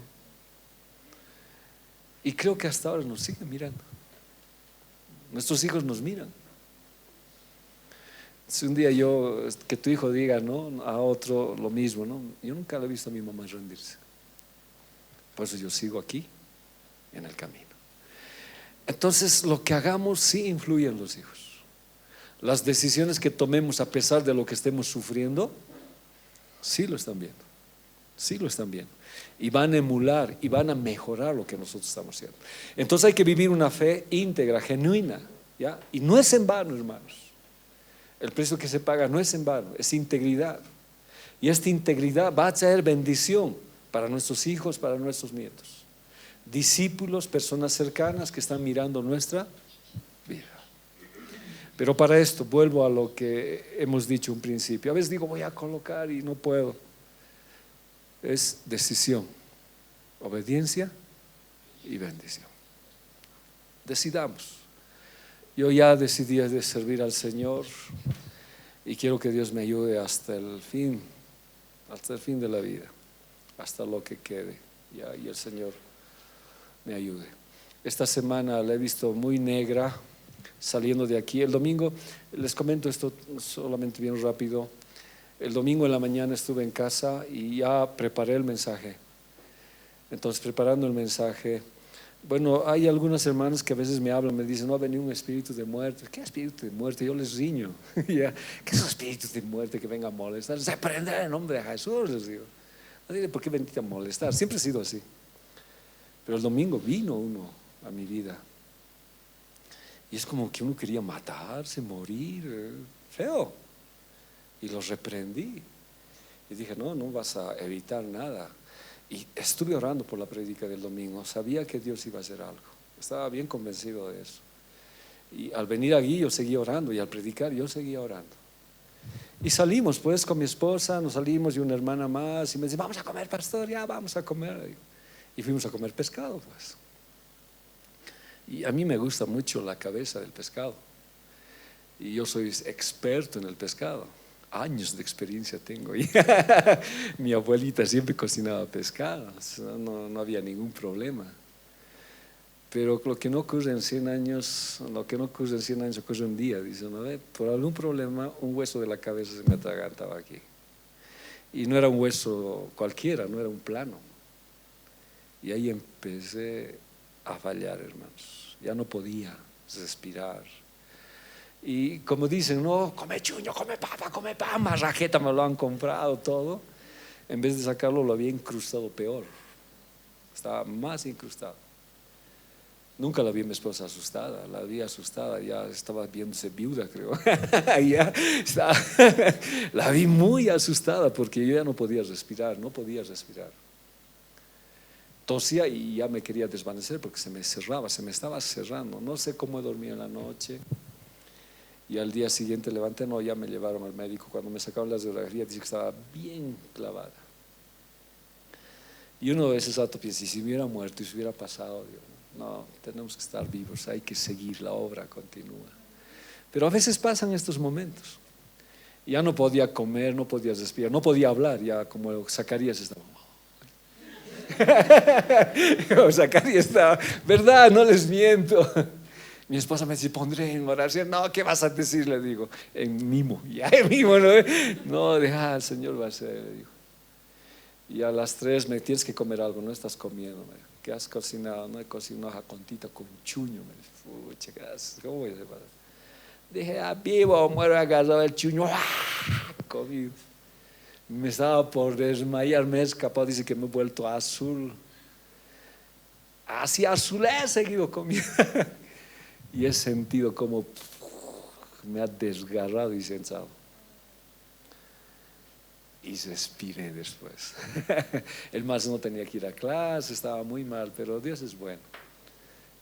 Y creo que hasta ahora nos siguen mirando. Nuestros hijos nos miran. Si un día que tu hijo diga, ¿no?, a otro lo mismo, ¿no? Yo nunca le he visto a mi mamá rendirse. Por eso yo sigo aquí, en el camino. Entonces, lo que hagamos sí influye en los hijos. Las decisiones que tomemos a pesar de lo que estemos sufriendo, sí lo están viendo, sí lo están viendo. Y van a emular y van a mejorar lo que nosotros estamos haciendo. Entonces hay que vivir una fe íntegra, genuina, ¿ya? Y no es en vano, hermanos. El precio que se paga no es en vano, es integridad. Y esta integridad va a traer bendición para nuestros hijos, para nuestros nietos. Discípulos, personas cercanas que están mirando nuestra vida. Pero para esto vuelvo a lo que hemos dicho en un principio. A veces digo, voy a colocar y no puedo. Es decisión, obediencia y bendición. Decidamos. Yo ya decidí de servir al Señor y quiero que Dios me ayude hasta el fin de la vida, hasta lo que quede, ya, y el Señor me ayude. Esta semana la he visto muy negra saliendo de aquí. El domingo, les comento esto solamente bien rápido. El domingo en la mañana estuve en casa y ya preparé el mensaje. Entonces, preparando el mensaje, bueno, hay algunas hermanas que a veces me hablan, me dicen, no ha venido un espíritu de muerte. ¿Qué espíritu de muerte? Yo les riño. ¿Ya? ¿Qué son espíritus de muerte que vengan a molestar? Se prenderá en nombre de Jesús, les digo. No diré, ¿por qué veniste a molestar? Siempre he sido así. Pero el domingo vino uno a mi vida. Y es como que uno quería matarse, morir, feo. Y los reprendí. Y dije, no vas a evitar nada. Y estuve orando por la prédica del domingo. Sabía que Dios iba a hacer algo. Estaba bien convencido de eso. Y al venir aquí yo seguía orando. Y al predicar yo seguía orando. Y salimos pues con mi esposa. Nos salimos y una hermana más. Y me dice, vamos a comer, pastor, ya vamos a comer. Y fuimos a comer pescado pues. Y a mí me gusta mucho la cabeza del pescado. Y yo soy experto en el pescado. años de experiencia tengo. Mi abuelita siempre cocinaba pescado, no había ningún problema. Pero lo que no ocurre en 100 años, ocurre un día. Dice, ¿no? Por algún problema, un hueso de la cabeza se me atragantaba aquí. Y no era un hueso cualquiera, no era un plano. Y ahí empecé a fallar, hermanos. Ya no podía respirar. Y como dicen, no, come chuño, come papa, marrajeta, me lo han comprado todo. En vez de sacarlo, lo había incrustado peor. Estaba más incrustado. Nunca la vi a mi esposa asustada, la vi asustada, ya estaba viéndose viuda, creo. Ya estaba, la vi muy asustada porque yo ya no podía respirar. Tosía y ya me quería desvanecer porque se me estaba cerrando. No sé cómo dormí en la noche. Y al día siguiente levanté, no, ya me llevaron al médico. Cuando me sacaron las radiografías, dice que estaba bien clavada. Y uno de esos ratos piensa, y si hubiera muerto y si hubiera pasado, Dios, no, tenemos que estar vivos, hay que seguir, la obra continúa. Pero a veces pasan estos momentos. Ya no podía comer, no podía respirar, no podía hablar, ya como Zacarías estaba. Zacarías estaba, ¿verdad? No les miento. Mi esposa me dice, pondré en oración. No, ¿qué vas a decir? Le digo, en mimo, ya en mimo, ¿no? No, deja, el Señor va a hacer, le digo. Y a las 3 me tienes que comer algo, no estás comiendo, me dijo. ¿Qué has cocinado? No he cocinado una jacontita con chuño, me dijo. Pucha, gracias. ¿Cómo voy a hacer? Dije, vivo o muero, agarrado el chuño, comido. Me estaba por desmayar, me he escapado, dice que me he vuelto azul. Así azul he seguido comiendo. Y he sentido como me ha desgarrado y sensado. Y respiré después. El más no tenía que ir a clase, estaba muy mal, pero Dios es bueno.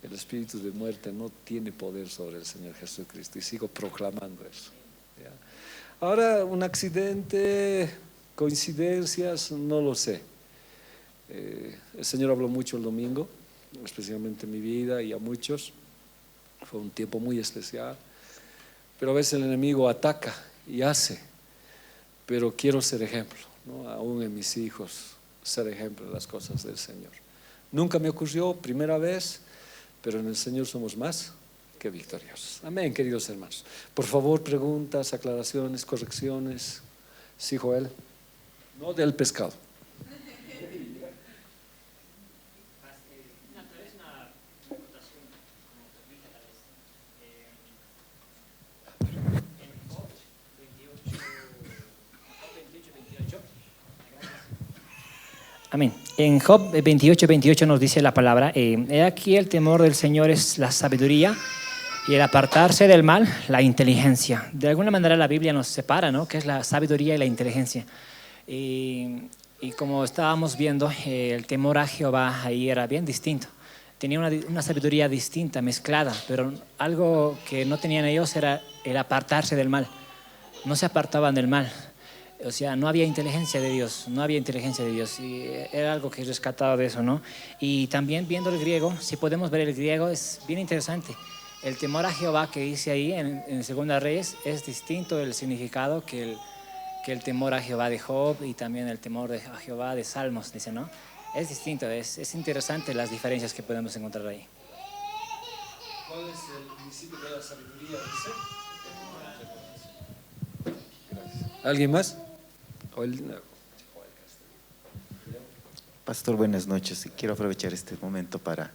El espíritu de muerte no tiene poder sobre el Señor Jesucristo y sigo proclamando eso. ¿Ya? Ahora, un accidente, coincidencias, no lo sé. El Señor habló mucho el domingo, especialmente en mi vida y a muchos. Fue un tiempo muy especial. Pero a veces el enemigo ataca y hace. Pero quiero ser ejemplo, ¿no? Aún en mis hijos, ser ejemplo de las cosas del Señor. Nunca me ocurrió, primera vez, pero en el Señor somos más que victoriosos. Amén, queridos hermanos. Por favor, preguntas, aclaraciones, correcciones. Sí, Joel. No del pescado. Amén. En Job 28:28 nos dice la palabra, he aquí el temor del Señor es la sabiduría y el apartarse del mal, la inteligencia. De alguna manera la Biblia nos separa, ¿no? ¿Qué es la sabiduría y la inteligencia? Y como estábamos viendo, el temor a Jehová ahí era bien distinto. Tenía una sabiduría distinta, mezclada, pero algo que no tenían ellos era el apartarse del mal. No se apartaban del mal. O sea, no había inteligencia de Dios, y era algo que rescataba de eso, ¿no? Y también viendo el griego, si podemos ver el griego, es bien interesante. El temor a Jehová que dice ahí en Segunda Reyes es distinto del significado que el temor a Jehová de Job y también el temor a Jehová de Salmos, dice, ¿no? Es distinto, es interesante las diferencias que podemos encontrar ahí. ¿Cuál es el principio de la sabiduría? ¿Alguien más? Pastor, buenas noches. Quiero aprovechar este momento para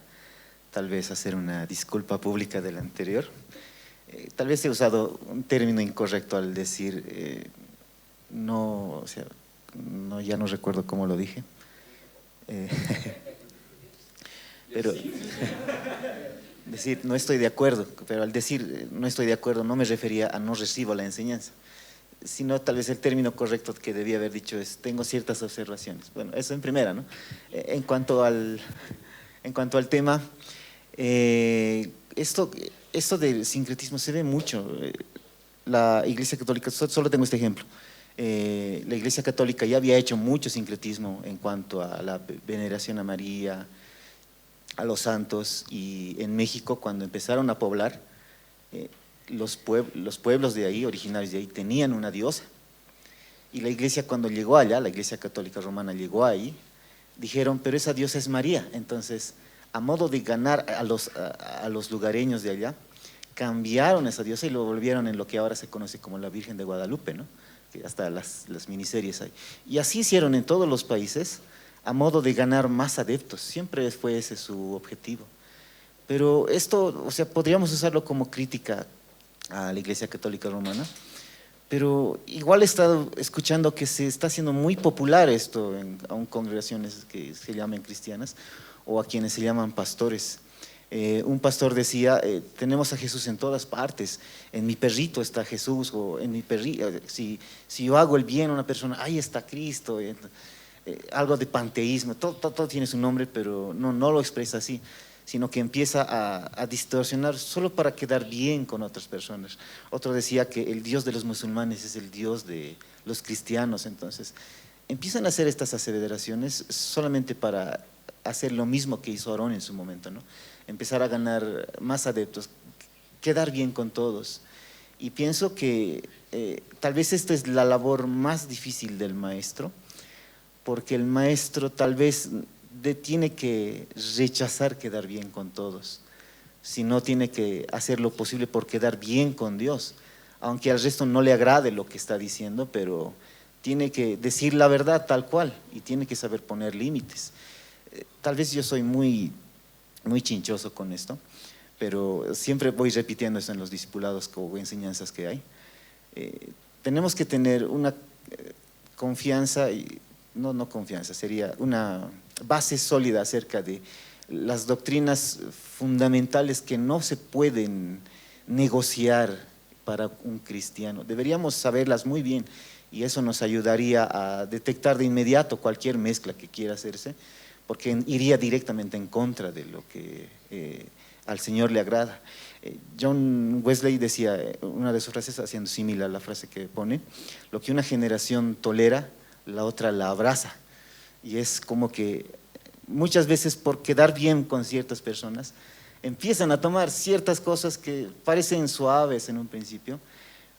tal vez hacer una disculpa pública del anterior. Tal vez he usado un término incorrecto al decir no, o sea, no, ya no recuerdo cómo lo dije. Pero decir no estoy de acuerdo, pero al decir no estoy de acuerdo no me refería a no recibo la enseñanza, sino tal vez el término correcto que debía haber dicho es tengo ciertas observaciones. Bueno, eso en primera, ¿no? En cuanto al tema, esto del sincretismo se ve mucho. La Iglesia Católica, solo tengo este ejemplo, la Iglesia Católica ya había hecho mucho sincretismo en cuanto a la veneración a María, a los santos, y en México cuando empezaron a poblar, los pueblos de ahí, originarios de ahí, tenían una diosa Y la iglesia cuando llegó allá, la iglesia católica romana llegó ahí, dijeron, pero esa diosa es María. Entonces, a modo de ganar a los lugareños de allá, cambiaron esa diosa y lo volvieron en lo que ahora se conoce como la Virgen de Guadalupe, ¿no? Que hasta las miniseries hay. Y así hicieron en todos los países, a modo de ganar más adeptos. Siempre fue ese su objetivo. Pero esto, o sea, podríamos usarlo como crítica a la Iglesia Católica Romana, pero igual he estado escuchando que se está haciendo muy popular esto aún congregaciones que se llaman cristianas o a quienes se llaman pastores. Un pastor decía, tenemos a Jesús en todas partes, en mi perrito está Jesús, o en mi perrito, si yo hago el bien a una persona, ahí está Cristo, algo de panteísmo, todo tiene su nombre, pero no lo expresa así, sino que empieza a distorsionar solo para quedar bien con otras personas. Otro decía que el Dios de los musulmanes es el Dios de los cristianos, entonces empiezan a hacer estas aseveraciones solamente para hacer lo mismo que hizo Aarón en su momento, ¿no? Empezar a ganar más adeptos, quedar bien con todos. Y pienso que tal vez esta es la labor más difícil del maestro, porque el maestro tal vez tiene que rechazar quedar bien con todos, sino tiene que hacer lo posible por quedar bien con Dios, aunque al resto no le agrade lo que está diciendo, pero tiene que decir la verdad tal cual y tiene que saber poner límites. Tal vez yo soy muy chinchoso con esto, pero siempre voy repitiendo eso en los discipulados o enseñanzas que hay. Tenemos que tener una confianza, no confianza, sería una base sólida acerca de las doctrinas fundamentales que no se pueden negociar para un cristiano. Deberíamos saberlas muy bien y eso nos ayudaría a detectar de inmediato cualquier mezcla que quiera hacerse, porque iría directamente en contra de lo que al Señor le agrada. John Wesley decía, una de sus frases haciendo similar a la frase que pone, lo que una generación tolera, la otra la abraza. Y es como que muchas veces por quedar bien con ciertas personas, empiezan a tomar ciertas cosas que parecen suaves en un principio,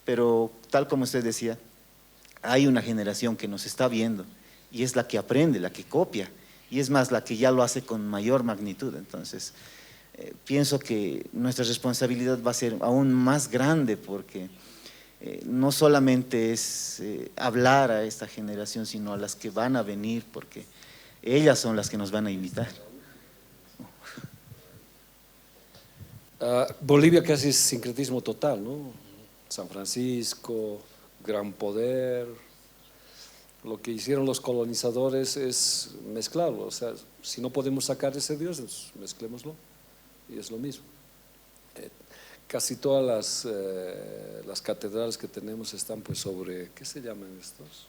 pero tal como usted decía, hay una generación que nos está viendo y es la que aprende, la que copia, y es más, la que ya lo hace con mayor magnitud. Entonces, pienso que nuestra responsabilidad va a ser aún más grande porque no solamente es hablar a esta generación, sino a las que van a venir, porque ellas son las que nos van a imitar. Bolivia casi es sincretismo total, ¿no? San Francisco, gran poder. Lo que hicieron los colonizadores es mezclarlo, o sea, si no podemos sacar ese Dios, pues mezclémoslo, y es lo mismo. Casi todas las catedrales que tenemos están pues sobre, ¿qué se llaman estos?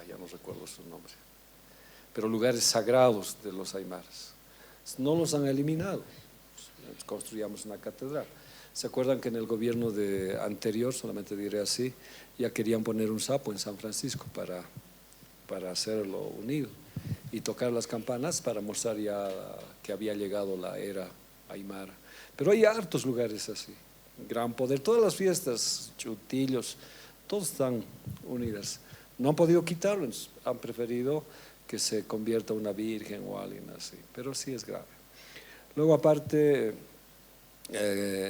Ya no recuerdo su nombre, pero lugares sagrados de los aymaras. No los han eliminado, pues, construyamos una catedral. ¿Se acuerdan que en el gobierno anterior, solamente diré así, ya querían poner un sapo en San Francisco para hacerlo unido y tocar las campanas para mostrar ya que había llegado la era aymara? Pero hay hartos lugares así, gran poder, todas las fiestas, chutillos, todos están unidas. No han podido quitarlo, han preferido que se convierta una virgen o alguien así, pero sí es grave. Luego aparte,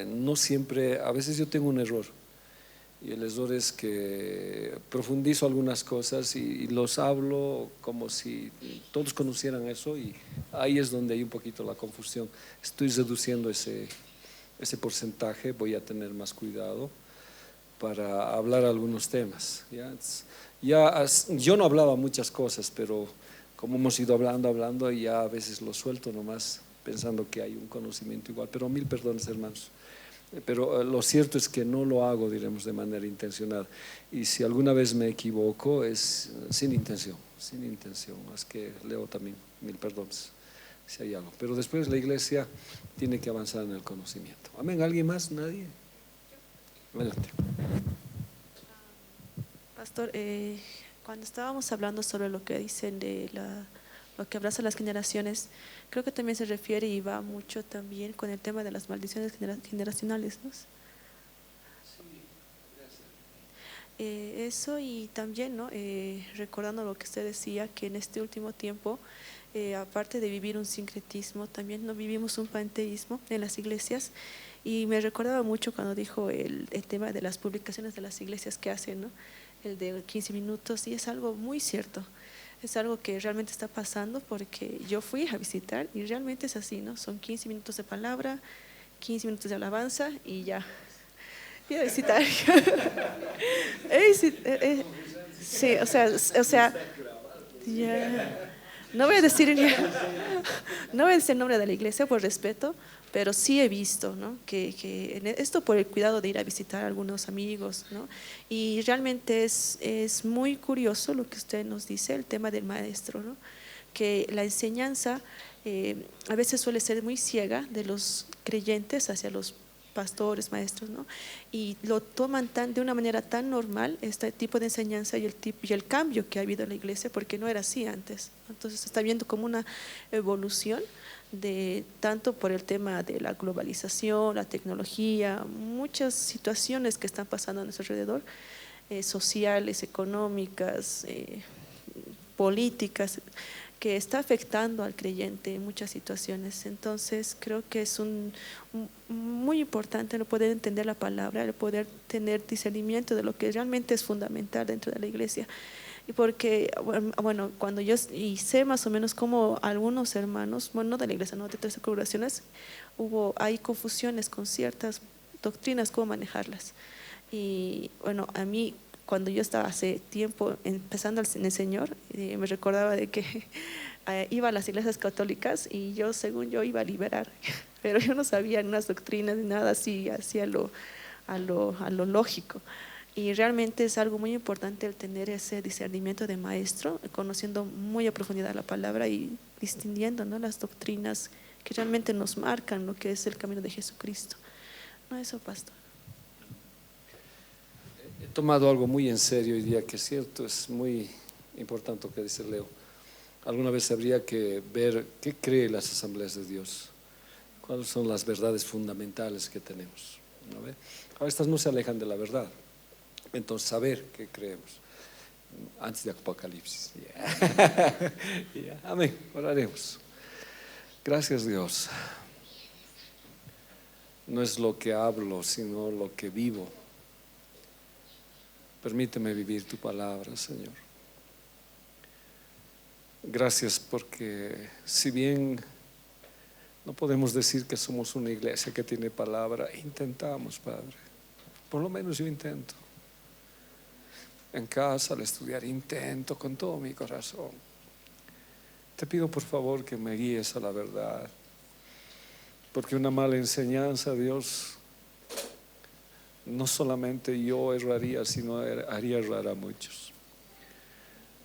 no siempre, a veces yo tengo un error, y el error es que profundizo algunas cosas y los hablo como si todos conocieran eso, y ahí es donde hay un poquito la confusión. Estoy reduciendo ese porcentaje, voy a tener más cuidado para hablar algunos temas. Yo no hablaba muchas cosas, pero como hemos ido hablando, y ya a veces lo suelto nomás pensando que hay un conocimiento igual, pero mil perdones, hermanos. Pero lo cierto es que no lo hago, diremos, de manera intencional, y si alguna vez me equivoco es sin intención, es que leo también, mil perdones si hay algo, pero después la iglesia tiene que avanzar en el conocimiento. Amén. ¿Alguien más? ¿Nadie? Adelante. Pastor, cuando estábamos hablando sobre lo que dicen de lo que abraza las generaciones, creo que también se refiere y va mucho también con el tema de las maldiciones generacionales, ¿no? Eso y también, ¿no? Recordando lo que usted decía, que en este último tiempo, aparte de vivir un sincretismo, también no vivimos un panteísmo en las iglesias. Y me recordaba mucho cuando dijo el tema de las publicaciones de las iglesias que hacen, ¿no? El de 15 minutos, y es algo muy cierto. Es algo que realmente está pasando porque yo fui a visitar y realmente es así, ¿no? Son 15 minutos de palabra, 15 minutos de alabanza y ya. Fui a visitar. Sí, o sea, ya. No voy a decir, no voy a decir el nombre de la iglesia por respeto, pero sí he visto, ¿no? que esto por el cuidado de ir a visitar a algunos amigos, ¿no? Y realmente es muy curioso lo que usted nos dice, el tema del maestro, ¿no? Que la enseñanza a veces suele ser muy ciega de los creyentes hacia los pastores, maestros, ¿no? Y lo toman de una manera tan normal este tipo de enseñanza y el cambio que ha habido en la iglesia, porque no era así antes. Entonces se está viendo como una evolución de tanto por el tema de la globalización, la tecnología, muchas situaciones que están pasando a nuestro alrededor, sociales, económicas, políticas, que está afectando al creyente en muchas situaciones. Entonces creo que es muy importante el poder entender la palabra, el poder tener discernimiento de lo que realmente es fundamental dentro de la iglesia. Y porque, bueno, cuando yo y sé más o menos cómo algunos hermanos, bueno, no de la iglesia, no de otras congregaciones, hay confusiones con ciertas doctrinas, cómo manejarlas. Y bueno, a mí, cuando yo estaba hace tiempo empezando en el Señor, me recordaba de que iba a las iglesias católicas y yo, según yo, iba a liberar, pero yo no sabía unas doctrinas ni nada así, a lo lógico. Y realmente es algo muy importante el tener ese discernimiento de maestro, conociendo muy a profundidad la palabra y distinguiendo, ¿no? Las doctrinas que realmente nos marcan lo que es el camino de Jesucristo. ¿No eso, pastor? He tomado algo muy en serio hoy día, que es cierto, es muy importante lo que dice Leo. Alguna vez habría que ver qué creen las asambleas de Dios, cuáles son las verdades fundamentales que tenemos, ¿no ve? Ahora, estas no se alejan de la verdad, entonces saber qué creemos antes de Apocalipsis. Yeah. Amén, oraremos. Gracias, Dios. No es lo que hablo, sino lo que vivo. Permíteme vivir tu palabra, Señor. Gracias porque si bien no podemos decir que somos una iglesia que tiene palabra, intentamos, Padre. Por lo menos yo intento. En casa, al estudiar, intento con todo mi corazón. Te pido por favor que me guíes a la verdad, porque una mala enseñanza, Dios, no solamente yo erraría, sino haría errar a muchos.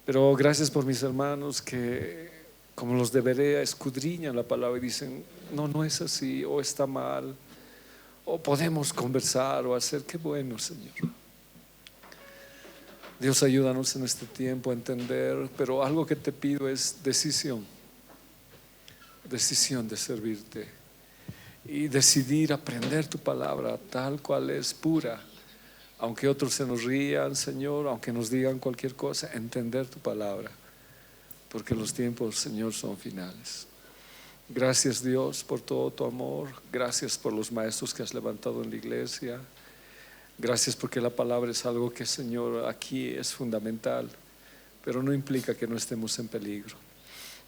Pero gracias por mis hermanos que, como los de Berea, escudriñan la palabra y dicen, no es así, o está mal, o podemos conversar o hacer. Qué bueno, Señor. Dios, ayúdanos en este tiempo a entender, pero algo que te pido es decisión de servirte y decidir aprender tu palabra tal cual es, pura. Aunque otros se nos rían, Señor, aunque nos digan cualquier cosa, entender tu palabra, porque los tiempos, Señor, son finales. Gracias, Dios, por todo tu amor. Gracias por los maestros que has levantado en la iglesia. Gracias porque la palabra es algo que, Señor, aquí es fundamental, pero no implica que no estemos en peligro.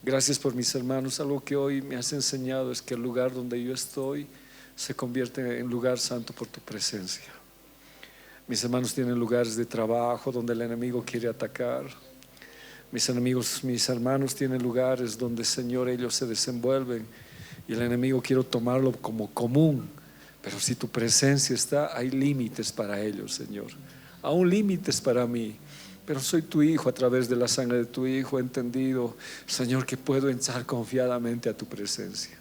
Gracias por mis hermanos. Algo que hoy me has enseñado es que el lugar donde yo estoy se convierte en lugar santo por tu presencia. Mis hermanos tienen lugares de trabajo donde el enemigo quiere atacar. Mis hermanos tienen lugares donde, Señor, ellos se desenvuelven y el enemigo quiere tomarlo como común. Pero si tu presencia está, hay límites para ellos, Señor. Aún límites para mí. Pero soy tu hijo, a través de la sangre de tu hijo he entendido, Señor, que puedo entrar confiadamente a tu presencia.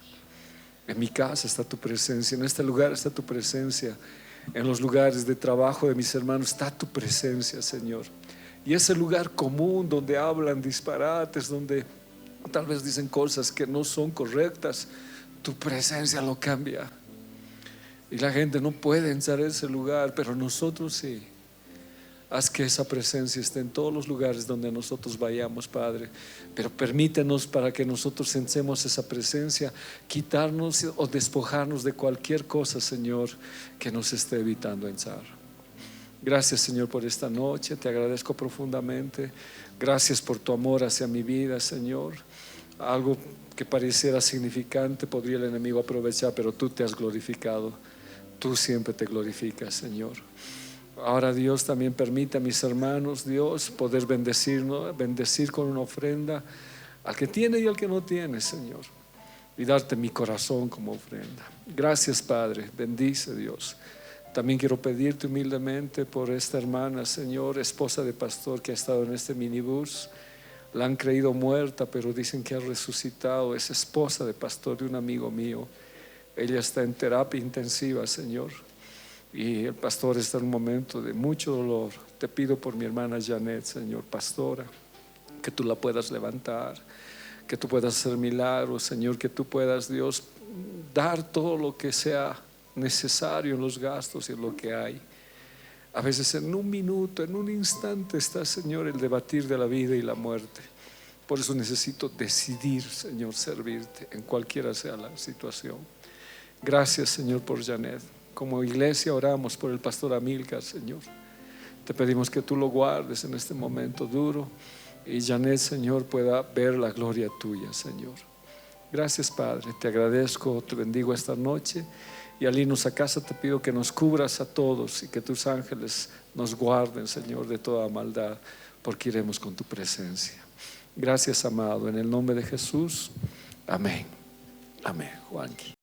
En mi casa está tu presencia, en este lugar está tu presencia, en los lugares de trabajo de mis hermanos está tu presencia, Señor. Y ese lugar común donde hablan disparates, donde tal vez dicen cosas que no son correctas, tu presencia lo cambia. Y la gente no puede entrar a ese lugar, pero nosotros sí. Haz que esa presencia esté en todos los lugares donde nosotros vayamos, Padre. Pero permítenos, para que nosotros sensemos esa presencia, quitarnos o despojarnos de cualquier cosa, Señor, que nos esté evitando entrar. Gracias, Señor, por esta noche. Te agradezco profundamente. Gracias por tu amor hacia mi vida, Señor. Algo que pareciera significante podría el enemigo aprovechar, pero tú te has glorificado. Tú siempre te glorificas, Señor. Ahora, Dios, también permite a mis hermanos, Dios, poder bendecirnos, bendecir con una ofrenda al que tiene y al que no tiene, Señor, y darte mi corazón como ofrenda. Gracias, Padre. Bendice, Dios. También quiero pedirte humildemente por esta hermana, Señor, esposa de pastor, que ha estado en este minibús. La han creído muerta, pero dicen que ha resucitado. Es esposa de pastor de un amigo mío. Ella está en terapia intensiva, Señor, y el pastor está en un momento de mucho dolor. Te pido por mi hermana Janet, Señor, pastora, que tú la puedas levantar, que tú puedas hacer milagros, Señor, que tú puedas, Dios, dar todo lo que sea necesario en los gastos y en lo que hay. A veces en un minuto, en un instante está, Señor, el debatir de la vida y la muerte. Por eso necesito decidir, Señor, servirte en cualquiera sea la situación. Gracias, Señor, por Janet. Como iglesia oramos por el pastor Amílcar, Señor. Te pedimos que tú lo guardes en este momento duro y Janet, Señor, pueda ver la gloria tuya, Señor. Gracias, Padre. Te agradezco, te bendigo esta noche. Y al irnos a casa te pido que nos cubras a todos y que tus ángeles nos guarden, Señor, de toda maldad, porque iremos con tu presencia. Gracias, amado, en el nombre de Jesús. Amén. Amén. Juanqui.